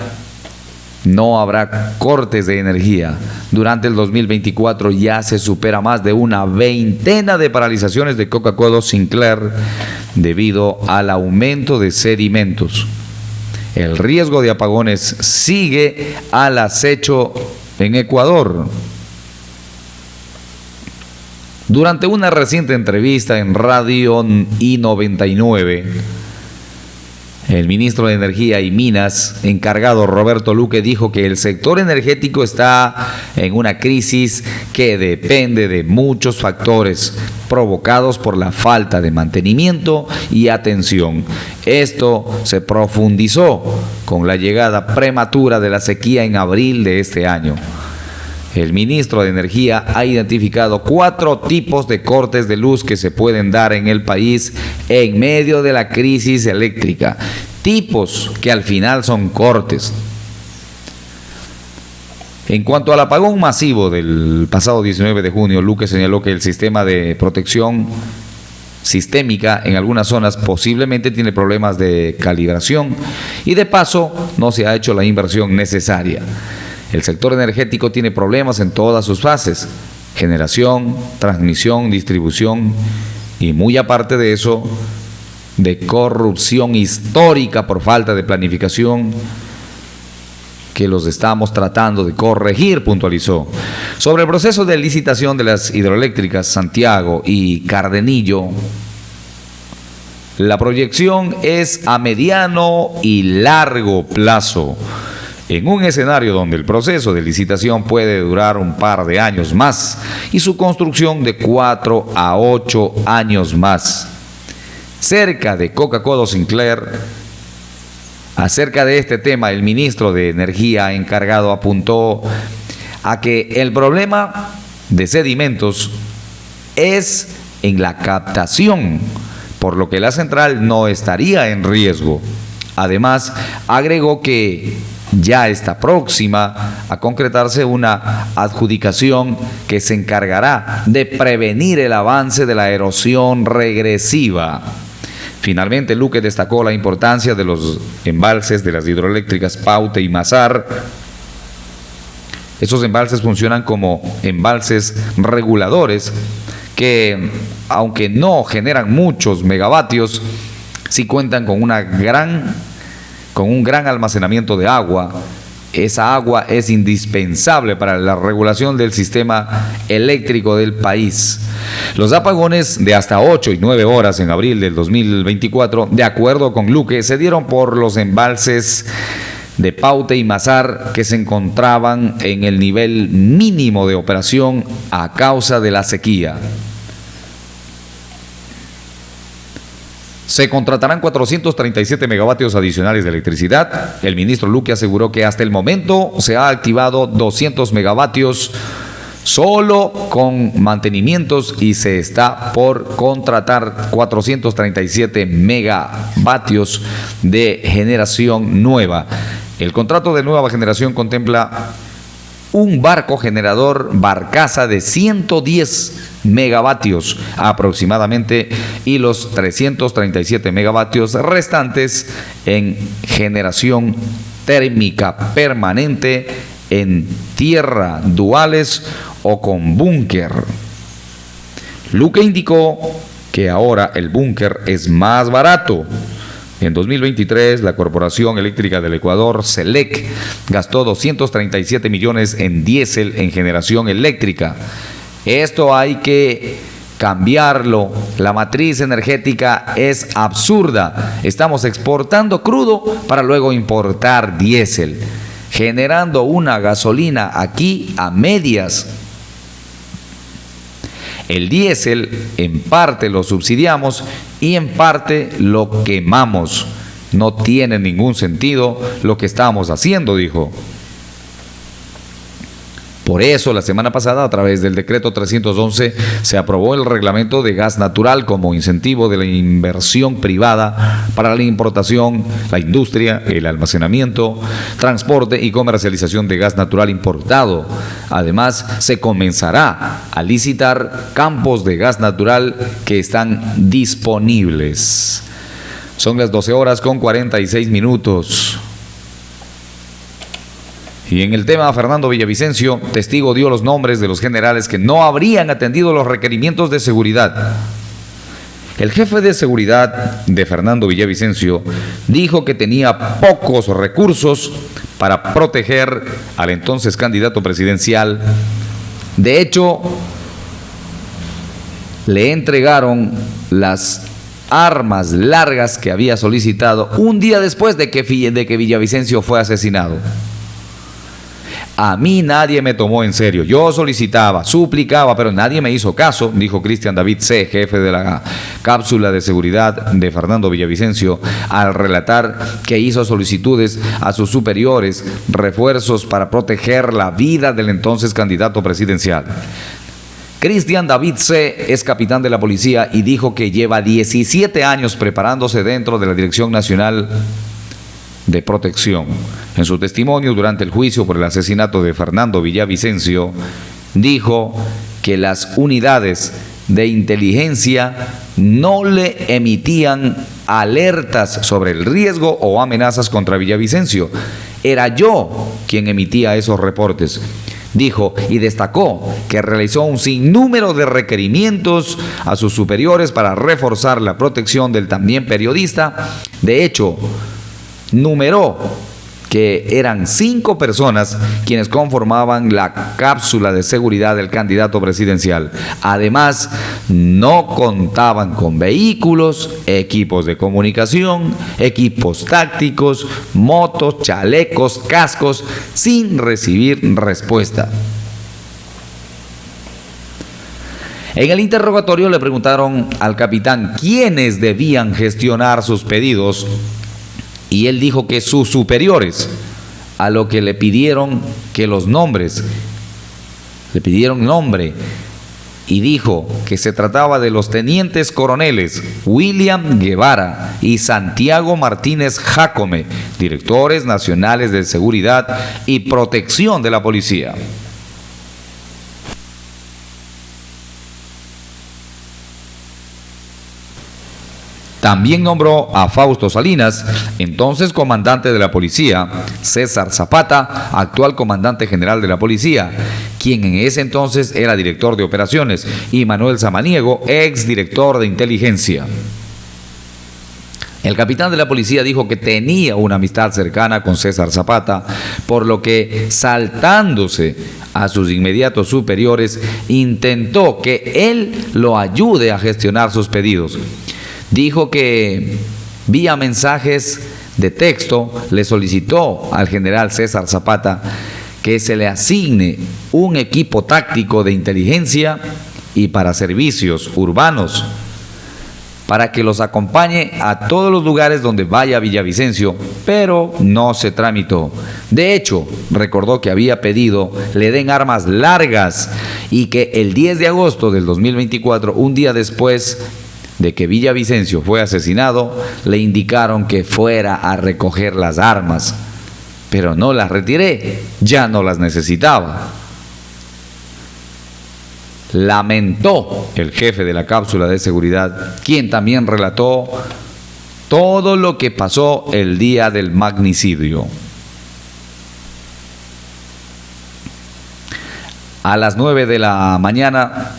no habrá cortes de energía. Durante el 2024 ya se supera más de una veintena de paralizaciones de Coca-Cola Sinclair debido al aumento de sedimentos. El riesgo de apagones sigue al acecho en Ecuador. Durante una reciente entrevista en Radio I-99, el ministro de Energía y Minas, encargado Roberto Luque, dijo que el sector energético está en una crisis que depende de muchos factores provocados por la falta de mantenimiento y atención. Esto se profundizó con la llegada prematura de la sequía en abril de este año. El ministro de Energía ha identificado 4 tipos de cortes de luz que se pueden dar en el país en medio de la crisis eléctrica. Tipos que al final son cortes. En cuanto al apagón masivo del pasado 19 de junio, Luque señaló que el sistema de protección sistémica en algunas zonas posiblemente tiene problemas de calibración y de paso no se ha hecho la inversión necesaria. El sector energético tiene problemas en todas sus fases: generación, transmisión, distribución y, muy aparte de eso, de corrupción histórica por falta de planificación que los estamos tratando de corregir, puntualizó. Sobre el proceso de licitación de las hidroeléctricas Santiago y Cardenillo, la proyección es a mediano y largo plazo, en un escenario donde el proceso de licitación puede durar un par de años más y su construcción de 4 a 8 años más. Cerca de Coca-Cola Sinclair, acerca de este tema, el ministro de Energía encargado apuntó a que el problema de sedimentos es en la captación, por lo que la central no estaría en riesgo. Además, agregó que ya está próxima a concretarse una adjudicación que se encargará de prevenir el avance de la erosión regresiva. Finalmente, Luque destacó la importancia de los embalses de las hidroeléctricas Paute y Mazar. Estos embalses funcionan como embalses reguladores que, aunque no generan muchos megavatios, sí cuentan con un gran almacenamiento de agua. Esa agua es indispensable para la regulación del sistema eléctrico del país. Los apagones de hasta 8 y 9 horas en abril del 2024, de acuerdo con Luque, se dieron por los embalses de Paute y Mazar, que se encontraban en el nivel mínimo de operación a causa de la sequía. Se contratarán 437 megavatios adicionales de electricidad. El ministro Luque aseguró que hasta el momento se ha activado 200 megavatios solo con mantenimientos y se está por contratar 437 megavatios de generación nueva. El contrato de nueva generación contempla un barco generador barcaza de 110 megavatios aproximadamente y los 337 megavatios restantes en generación térmica permanente en tierra, duales o con búnker. Luque indicó que ahora el búnker es más barato. En 2023, la Corporación Eléctrica del Ecuador, CELEC, gastó 237 millones en diésel en generación eléctrica. Esto hay que cambiarlo. La matriz energética es absurda. Estamos exportando crudo para luego importar diésel, generando una gasolina aquí a medias. El diésel en parte lo subsidiamos y en parte lo quemamos. No tiene ningún sentido lo que estamos haciendo, dijo. Por eso, la semana pasada, a través del decreto 311, se aprobó el reglamento de gas natural como incentivo de la inversión privada para la importación, la industria, el almacenamiento, transporte y comercialización de gas natural importado. Además, se comenzará a licitar campos de gas natural que están disponibles. Son las 12:46. Y en el tema, Fernando Villavicencio, testigo, dio los nombres de los generales que no habrían atendido los requerimientos de seguridad. El jefe de seguridad de Fernando Villavicencio dijo que tenía pocos recursos para proteger al entonces candidato presidencial. De hecho, le entregaron las armas largas que había solicitado un día después de que Villavicencio fue asesinado. A mí nadie me tomó en serio. Yo solicitaba, suplicaba, pero nadie me hizo caso, dijo Cristian David C., jefe de la cápsula de seguridad de Fernando Villavicencio, al relatar que hizo solicitudes a sus superiores, refuerzos para proteger la vida del entonces candidato presidencial. Cristian David C. es capitán de la policía y dijo que lleva 17 años preparándose dentro de la Dirección Nacional de Protección. En su testimonio durante el juicio por el asesinato de Fernando Villavicencio, dijo que las unidades de inteligencia no le emitían alertas sobre el riesgo o amenazas contra Villavicencio. Era yo quien emitía esos reportes, dijo, y destacó que realizó un sinnúmero de requerimientos a sus superiores para reforzar la protección del también periodista. De hecho, numeró que eran 5 personas quienes conformaban la cápsula de seguridad del candidato presidencial. Además, no contaban con vehículos, equipos de comunicación, equipos tácticos, motos, chalecos, cascos, sin recibir respuesta. En el interrogatorio le preguntaron al capitán quiénes debían gestionar sus pedidos, y él dijo que sus superiores, a lo que le pidieron que los nombres, le pidieron nombre, y dijo que se trataba de los tenientes coroneles William Guevara y Santiago Martínez Jácome, directores nacionales de seguridad y protección de la policía. También nombró a Fausto Salinas, entonces comandante de la policía, César Zapata, actual comandante general de la policía, quien en ese entonces era director de operaciones, y Manuel Samaniego, ex director de inteligencia. El capitán de la policía dijo que tenía una amistad cercana con César Zapata, por lo que, saltándose a sus inmediatos superiores, intentó que él lo ayude a gestionar sus pedidos. Dijo que vía mensajes de texto le solicitó al general César Zapata que se le asigne un equipo táctico de inteligencia y para servicios urbanos, para que los acompañe a todos los lugares donde vaya Villavicencio, pero no se tramitó. De hecho, recordó que había pedido le den armas largas y que el 10 de agosto del 2024, un día después de que Villavicencio fue asesinado, le indicaron que fuera a recoger las armas, pero no las retiré, ya no las necesitaba. Lamentó el jefe de la cápsula de seguridad, quien también relató todo lo que pasó el día del magnicidio. A las 9 de la mañana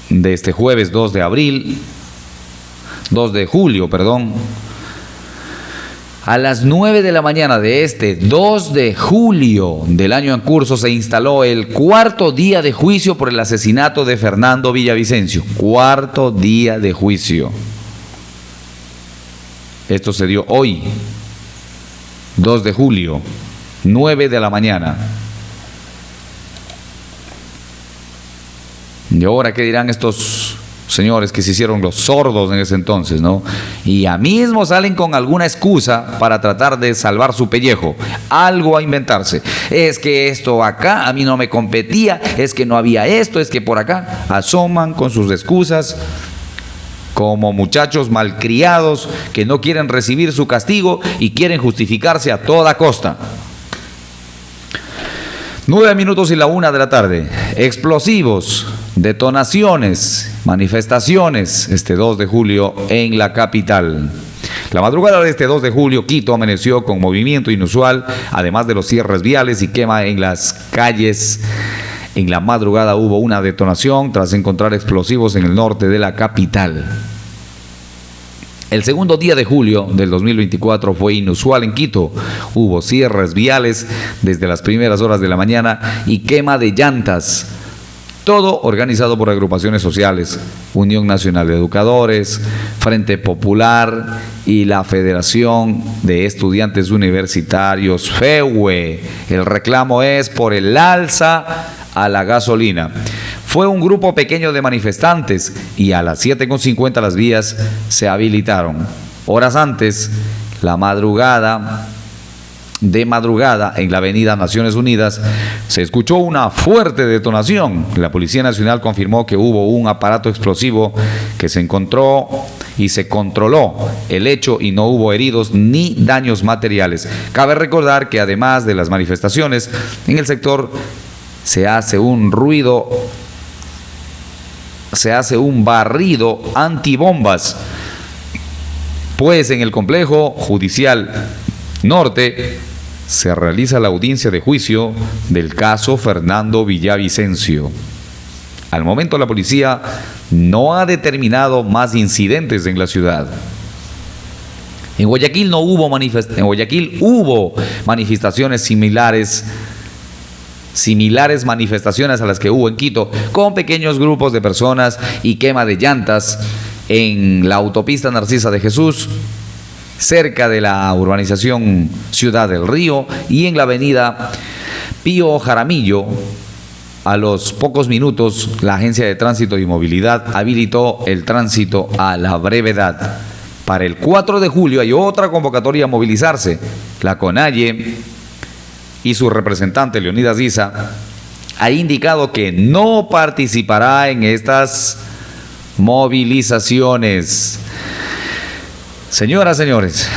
de este jueves 2 de julio, a las 9 de la mañana de este 2 de julio del año en curso se instaló el 4º día de juicio por el asesinato de Fernando Villavicencio. 4º día de juicio. Esto se dio hoy, 2 de julio, 9 de la mañana. Y ahora, ¿qué dirán estos señores que se hicieron los sordos en ese entonces, no? Y ya mismo salen con alguna excusa para tratar de salvar su pellejo, algo a inventarse. Es que esto acá a mí no me competía, es que no había esto, es que por acá. Asoman con sus excusas como muchachos malcriados que no quieren recibir su castigo y quieren justificarse a toda costa. 9 minutos y la 1 de la tarde. Explosivos, detonaciones, manifestaciones este 2 de julio en la capital. La madrugada de este 2 de julio, Quito amaneció con movimiento inusual, además de los cierres viales y quema en las calles. En la madrugada hubo una detonación tras encontrar explosivos en el norte de la capital. El segundo día de julio del 2024 fue inusual en Quito. Hubo cierres viales desde las primeras horas de la mañana y quema de llantas. Todo organizado por agrupaciones sociales, Unión Nacional de Educadores, Frente Popular y la Federación de Estudiantes Universitarios, FEUE. El reclamo es por el alza a la gasolina. Fue un grupo pequeño de manifestantes y a las 7:50 las vías se habilitaron. Horas antes, de madrugada, en la avenida Naciones Unidas, se escuchó una fuerte detonación. La Policía Nacional confirmó que hubo un aparato explosivo que se encontró y se controló el hecho y no hubo heridos ni daños materiales. Cabe recordar que además de las manifestaciones, en el sector se hace un barrido antibombas, pues en el complejo judicial norte se realiza la audiencia de juicio del caso Fernando Villavicencio. Al momento la policía no ha determinado más incidentes en la ciudad. En Guayaquil hubo manifestaciones similares manifestaciones a las que hubo en Quito, con pequeños grupos de personas y quema de llantas en la autopista Narcisa de Jesús, cerca de la urbanización Ciudad del Río, y en la avenida Pío Jaramillo. A los pocos minutos, la Agencia de Tránsito y Movilidad habilitó el tránsito a la brevedad. Para el 4 de julio hay otra convocatoria a movilizarse. La CONAIE y su representante Leonidas Diza ha indicado que no participará en estas movilizaciones. Señoras, señores,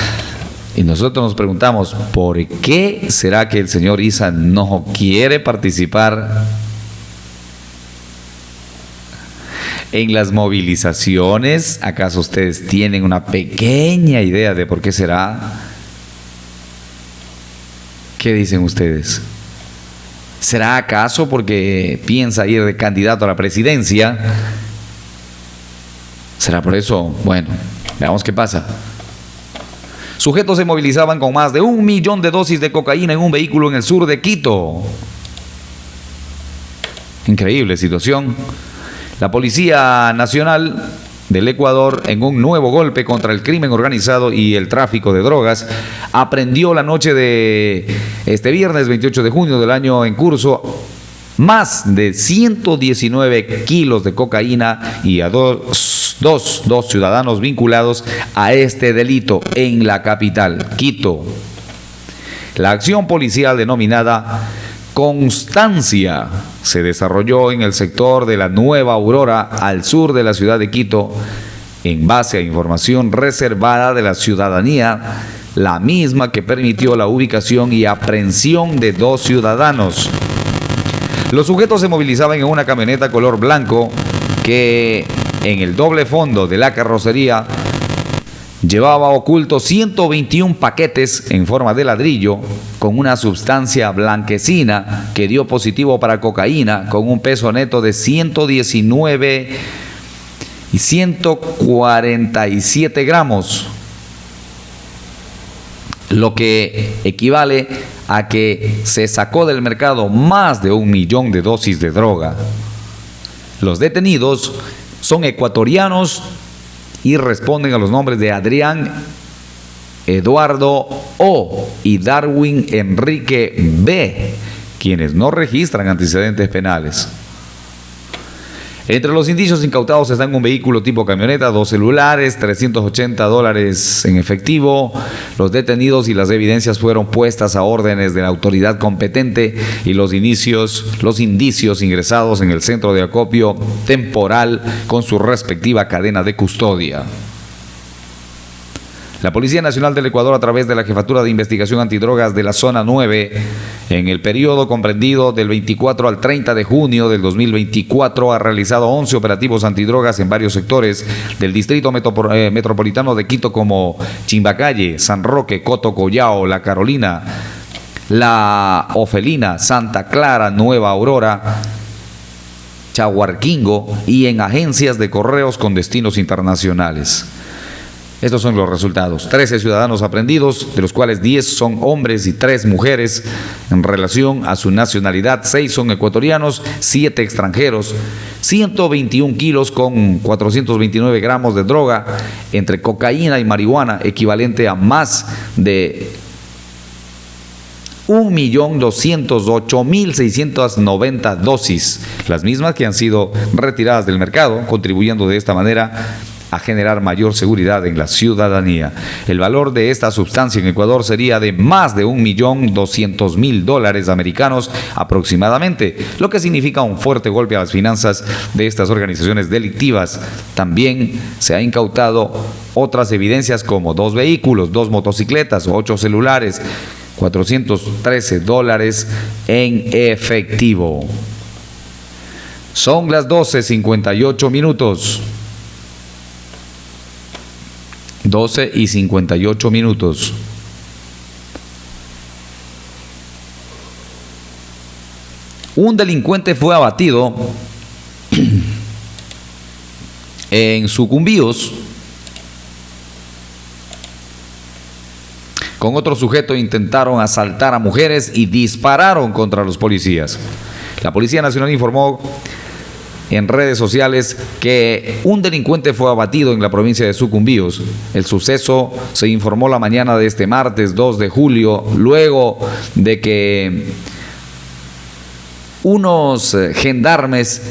y nosotros nos preguntamos, ¿por qué será que el señor Isa no quiere participar en las movilizaciones? ¿Acaso ustedes tienen una pequeña idea de por qué será? ¿Qué dicen ustedes? ¿Será acaso porque piensa ir de candidato a la presidencia? ¿Será por eso? Bueno, veamos qué pasa. Sujetos se movilizaban con más de 1 millón de dosis de cocaína en un vehículo en el sur de Quito. Increíble situación. La Policía Nacional del Ecuador, en un nuevo golpe contra el crimen organizado y el tráfico de drogas, aprehendió la noche de este viernes 28 de junio del año en curso más de 119 kilos de cocaína y a dos ciudadanos vinculados a este delito en la capital, Quito. La acción policial denominada Constancia se desarrolló en el sector de la Nueva Aurora, al sur de la ciudad de Quito, en base a información reservada de la ciudadanía, la misma que permitió la ubicación y aprehensión de 2 ciudadanos. Los sujetos se movilizaban en una camioneta color blanco que en el doble fondo de la carrocería llevaba ocultos 121 paquetes en forma de ladrillo con una sustancia blanquecina que dio positivo para cocaína, con un peso neto de 119 y 147 gramos, lo que equivale a que se sacó del mercado más de 1 millón de dosis de droga. Los detenidos son ecuatorianos y responden a los nombres de Adrián Eduardo O y Darwin Enrique B, quienes no registran antecedentes penales. Entre los indicios incautados están un vehículo tipo camioneta, 2 celulares, $380 en efectivo. Los detenidos y las evidencias fueron puestas a órdenes de la autoridad competente y los indicios ingresados en el centro de acopio temporal con su respectiva cadena de custodia. La Policía Nacional del Ecuador, a través de la Jefatura de Investigación Antidrogas de la Zona 9, en el periodo comprendido del 24 al 30 de junio del 2024, ha realizado 11 operativos antidrogas en varios sectores del distrito metropolitano de Quito, como Chimbacalle, San Roque, Coto, Collao, La Carolina, La Ofelina, Santa Clara, Nueva Aurora, Chaguarquingo, y en agencias de correos con destinos internacionales. Estos son los resultados: 13 ciudadanos aprehendidos, de los cuales 10 son hombres y 3 mujeres. En relación a su nacionalidad, 6 son ecuatorianos, 7 extranjeros, 121 kilos con 429 gramos de droga, entre cocaína y marihuana, equivalente a más de 1.208.690 dosis, las mismas que han sido retiradas del mercado, contribuyendo de esta manera a generar mayor seguridad en la ciudadanía. El valor de esta sustancia en Ecuador sería de más de $1.200.000 americanos aproximadamente, lo que significa un fuerte golpe a las finanzas de estas organizaciones delictivas. También se ha incautado otras evidencias como 2 vehículos, 2 motocicletas, 8 celulares, $413 en efectivo. Son las 12:58. 12:58. Un delincuente fue abatido en Sucumbíos. Con otro sujeto intentaron asaltar a mujeres y dispararon contra los policías. La Policía Nacional informó en redes sociales que un delincuente fue abatido en la provincia de Sucumbíos. El suceso se informó la mañana de este martes 2 de julio, luego de que unos gendarmes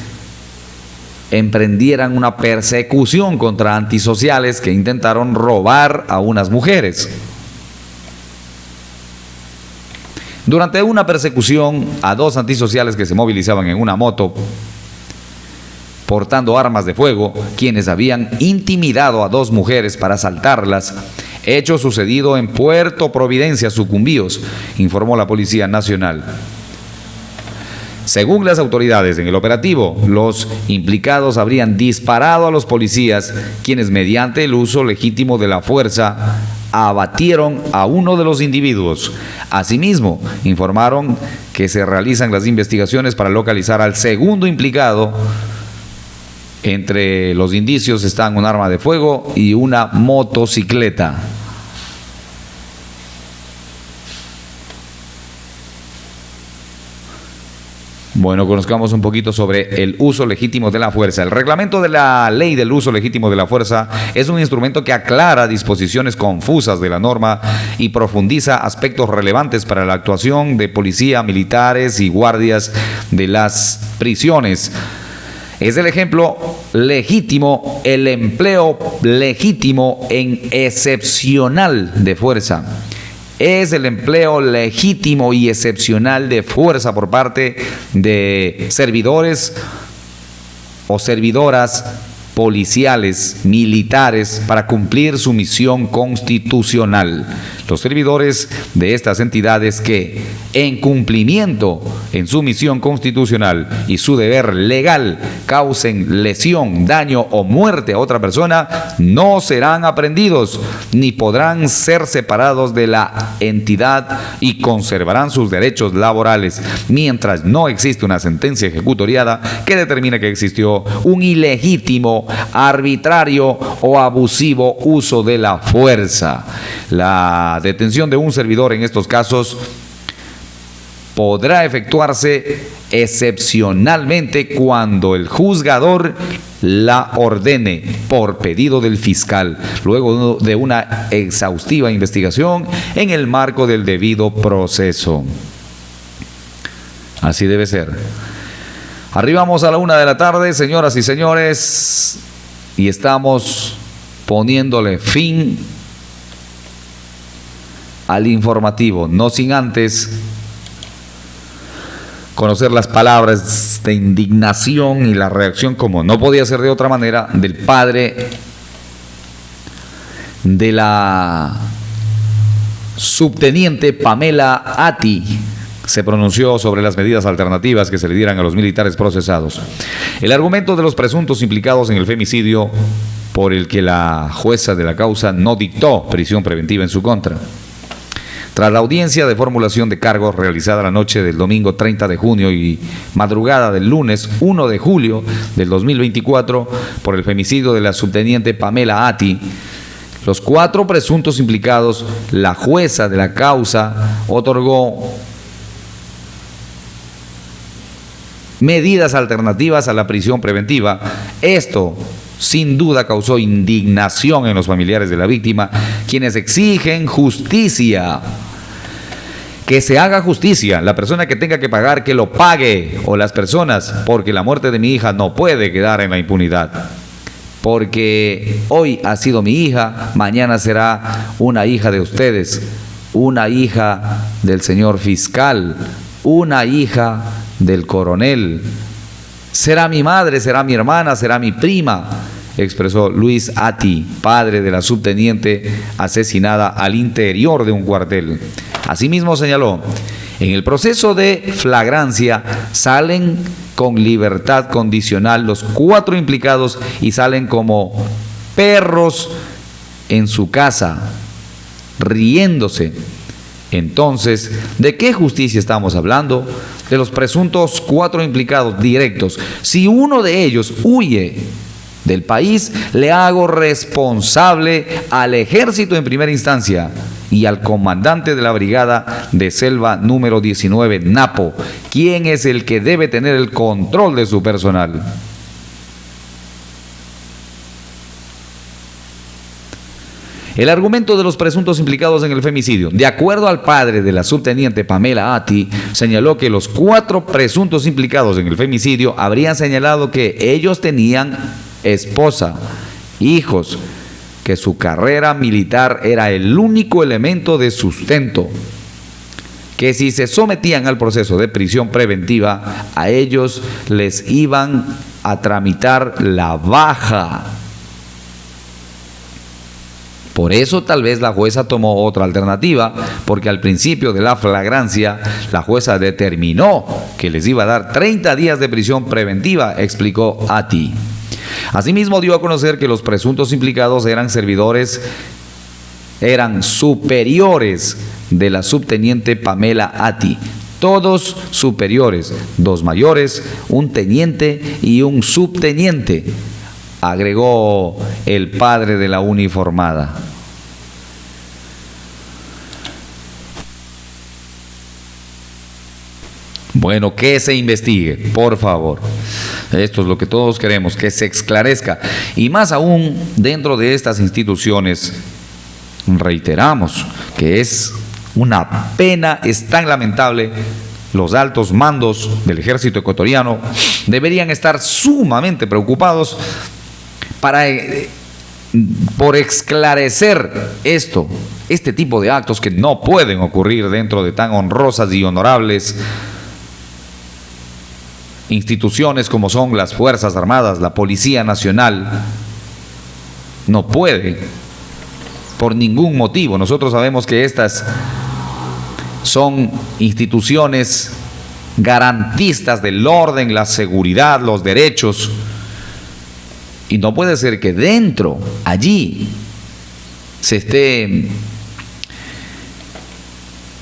emprendieran una persecución contra antisociales que intentaron robar a unas mujeres. Durante una persecución a 2 antisociales que se movilizaban en una moto portando armas de fuego, quienes habían intimidado a 2 mujeres para asaltarlas, hecho sucedido en Puerto Providencia, Sucumbíos, informó la Policía Nacional. Según las autoridades, en el operativo, los implicados habrían disparado a los policías, quienes mediante el uso legítimo de la fuerza abatieron a uno de los individuos. Asimismo, informaron que se realizan las investigaciones para localizar al segundo implicado. Entre los indicios están un arma de fuego y una motocicleta. Bueno, conozcamos un poquito sobre el uso legítimo de la fuerza. El reglamento de la Ley del Uso Legítimo de la Fuerza es un instrumento que aclara disposiciones confusas de la norma y profundiza aspectos relevantes para la actuación de policía, militares y guardias de las prisiones. Es el ejemplo legítimo, el empleo legítimo en excepcional de fuerza. Es el empleo legítimo y excepcional de fuerza por parte de servidores o servidoras policiales, militares, para cumplir su misión constitucional. Los servidores de estas entidades que, en cumplimiento en su misión constitucional y su deber legal, causen lesión, daño o muerte a otra persona, no serán aprehendidos ni podrán ser separados de la entidad y conservarán sus derechos laborales, mientras no existe una sentencia ejecutoriada que determine que existió un ilegítimo, arbitrario o abusivo uso de la fuerza. La detención de un servidor en estos casos podrá efectuarse excepcionalmente cuando el juzgador la ordene por pedido del fiscal, luego de una exhaustiva investigación en el marco del debido proceso. Así debe ser. Arribamos a la 1 de la tarde, señoras y señores, y estamos poniéndole fin al informativo, no sin antes conocer las palabras de indignación y la reacción, como no podía ser de otra manera, del padre de la subteniente Pamela Atti se pronunció sobre las medidas alternativas que se le dieran a los militares procesados. El argumento de los presuntos implicados en el femicidio, por el que la jueza de la causa no dictó prisión preventiva en su contra. Tras la audiencia de formulación de cargos realizada la noche del domingo 30 de junio y madrugada del lunes 1 de julio del 2024 por el femicidio de la subteniente Pamela Atti, los 4 presuntos implicados, la jueza de la causa otorgó medidas alternativas a la prisión preventiva. Esto sin duda causó indignación en los familiares de la víctima, quienes exigen justicia. Que se haga justicia. La persona que tenga que pagar, que lo pague, o las personas, porque la muerte de mi hija no puede quedar en la impunidad. Porque hoy ha sido mi hija, mañana será una hija de ustedes, una hija del señor fiscal, una hija del coronel. Será mi madre, será mi hermana, será mi prima, expresó Luis Atti, padre de la subteniente asesinada al interior de un cuartel. Asimismo señaló, en el proceso de flagrancia salen con libertad condicional los 4 implicados y salen como perros en su casa, riéndose. Entonces, ¿de qué justicia estamos hablando? De los presuntos 4 implicados directos. Si uno de ellos huye del país, le hago responsable al ejército en primera instancia y al comandante de la brigada de selva número 19, Napo, quien es el que debe tener el control de su personal. El argumento de los presuntos implicados en el femicidio. De acuerdo al padre de la subteniente Pamela Atti, señaló que los 4 presuntos implicados en el femicidio habrían señalado que ellos tenían esposa, hijos, que su carrera militar era el único elemento de sustento, que si se sometían al proceso de prisión preventiva, a ellos les iban a tramitar la baja. Por eso tal vez la jueza tomó otra alternativa, porque al principio de la flagrancia la jueza determinó que les iba a dar 30 días de prisión preventiva, explicó Atti. Asimismo dio a conocer que los presuntos implicados eran superiores de la subteniente Pamela Atti, todos superiores, 2 mayores, un teniente y un subteniente, agregó el padre de la uniformada. Bueno, que se investigue, por favor. Esto es lo que todos queremos, que se esclarezca. Y más aún, dentro de estas instituciones, reiteramos que es una pena, es tan lamentable. Los altos mandos del ejército ecuatoriano deberían estar sumamente preocupados por esclarecer este tipo de actos que no pueden ocurrir dentro de tan honrosas y honorables instituciones como son las Fuerzas Armadas, la Policía Nacional. No puede, por ningún motivo. Nosotros sabemos que estas son instituciones garantistas del orden, la seguridad, los derechos, y no puede ser que dentro, allí, se esté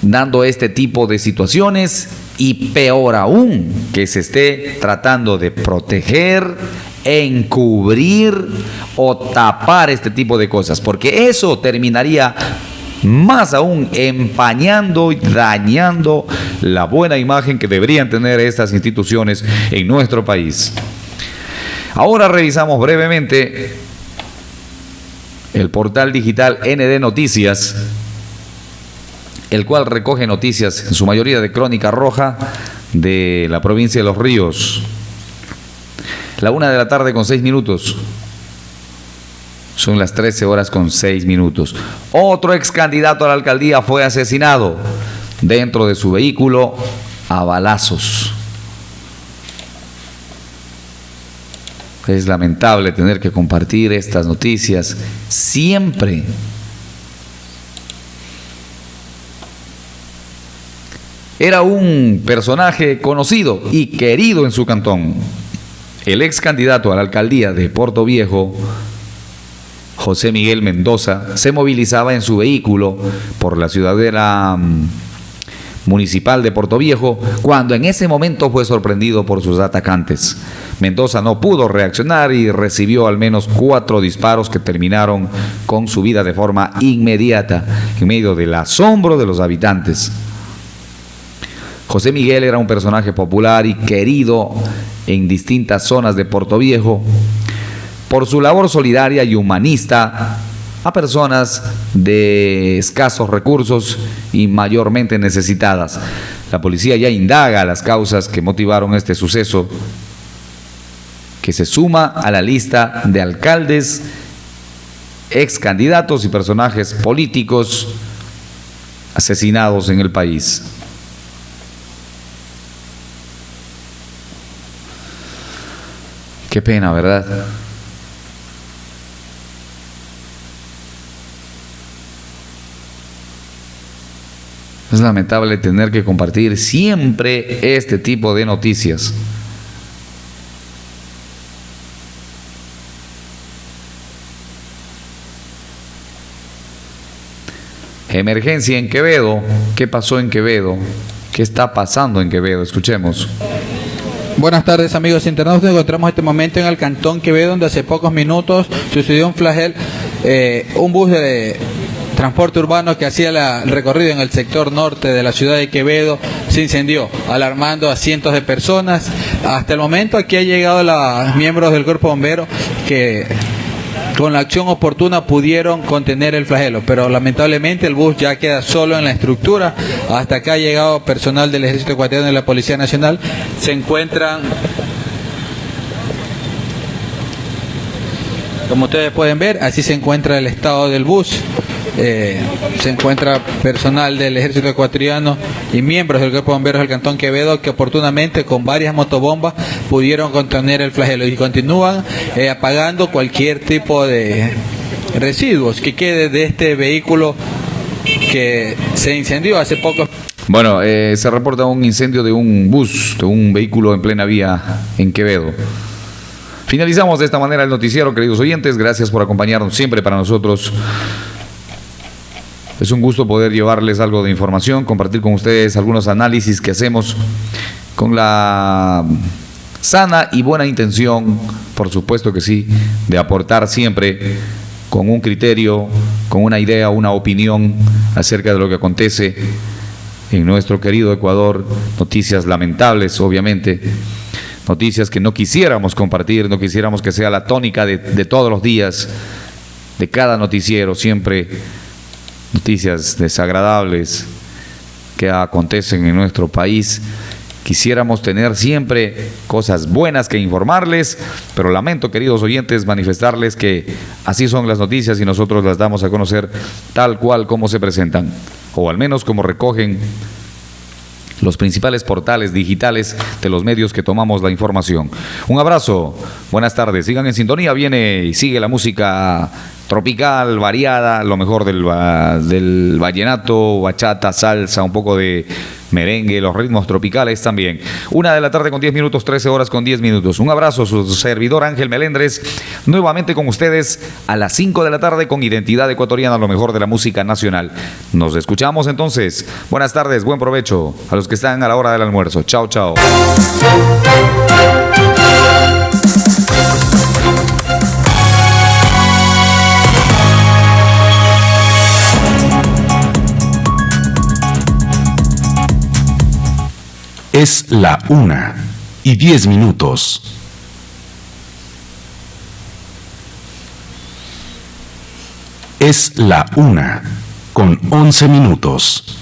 dando este tipo de situaciones, y peor aún, que se esté tratando de proteger, encubrir o tapar este tipo de cosas, porque eso terminaría más aún empañando y dañando la buena imagen que deberían tener estas instituciones en nuestro país. Ahora revisamos brevemente el portal digital ND Noticias, el cual recoge noticias en su mayoría de Crónica Roja de la provincia de Los Ríos. La 1:06 p.m. Son las 13:06 p.m. Otro ex candidato a la alcaldía fue asesinado dentro de su vehículo a balazos. Es lamentable tener que compartir estas noticias siempre. Era un personaje conocido y querido en su cantón. El ex candidato a la alcaldía de Portoviejo, José Miguel Mendoza, se movilizaba en su vehículo por la ciudadela municipal de Portoviejo cuando en ese momento fue sorprendido por sus atacantes. Mendoza no pudo reaccionar y recibió al menos 4 disparos que terminaron con su vida de forma inmediata, en medio del asombro de los habitantes. José Miguel era un personaje popular y querido en distintas zonas de Portoviejo por su labor solidaria y humanista a personas de escasos recursos y mayormente necesitadas. La policía ya indaga las causas que motivaron este suceso, que se suma a la lista de alcaldes, ex candidatos y personajes políticos asesinados en el país. Qué pena, ¿verdad? Es lamentable tener que compartir siempre este tipo de noticias. Emergencia en Quevedo. ¿Qué pasó en Quevedo? ¿Qué está pasando en Quevedo? Escuchemos. Buenas tardes, amigos internautas. Nos encontramos en este momento en el Cantón Quevedo, donde hace pocos minutos sucedió un flagel. Un bus de transporte urbano que hacía el recorrido en el sector norte de la ciudad de Quevedo se incendió, alarmando a cientos de personas. Hasta el momento aquí ha llegado los miembros del cuerpo bombero que con la acción oportuna pudieron contener el flagelo, pero lamentablemente el bus ya queda solo en la estructura. Hasta acá ha llegado personal del Ejército Ecuatoriano y de la Policía Nacional. Se encuentran, como ustedes pueden ver, así se encuentra el estado del bus. Se encuentra personal del Ejército Ecuatoriano y miembros del Cuerpo de Bomberos del Cantón Quevedo que oportunamente con varias motobombas pudieron contener el flagelo y continúan apagando cualquier tipo de residuos que quede de este vehículo que se incendió hace poco. Bueno, se reporta un incendio de un bus, de un vehículo en plena vía en Quevedo. Finalizamos de esta manera el noticiero, queridos oyentes. Gracias por acompañarnos siempre. Para nosotros es un gusto poder llevarles algo de información, compartir con ustedes algunos análisis que hacemos con la sana y buena intención, por supuesto que sí, de aportar siempre con un criterio, con una idea, una opinión acerca de lo que acontece en nuestro querido Ecuador. Noticias lamentables, obviamente, noticias que no quisiéramos compartir, no quisiéramos que sea la tónica de todos los días, de cada noticiero, siempre noticias desagradables que acontecen en nuestro país. Quisiéramos tener siempre cosas buenas que informarles, pero lamento, queridos oyentes, manifestarles que así son las noticias y nosotros las damos a conocer tal cual como se presentan, o al menos como recogen los principales portales digitales de los medios que tomamos la información. Un abrazo, buenas tardes, sigan en sintonía, viene y sigue la música tropical, variada, lo mejor del vallenato, bachata, salsa, un poco de merengue, los ritmos tropicales también. 1:10 p.m, 13 horas con 10 minutos. Un abrazo, su servidor Ángel Melendres, nuevamente con ustedes a las 5 de la tarde con Identidad Ecuatoriana, lo mejor de la música nacional. Nos escuchamos entonces. Buenas tardes, buen provecho a los que están a la hora del almuerzo. Chao, chao. Es la 1:10 p.m. Es la 1:11 p.m.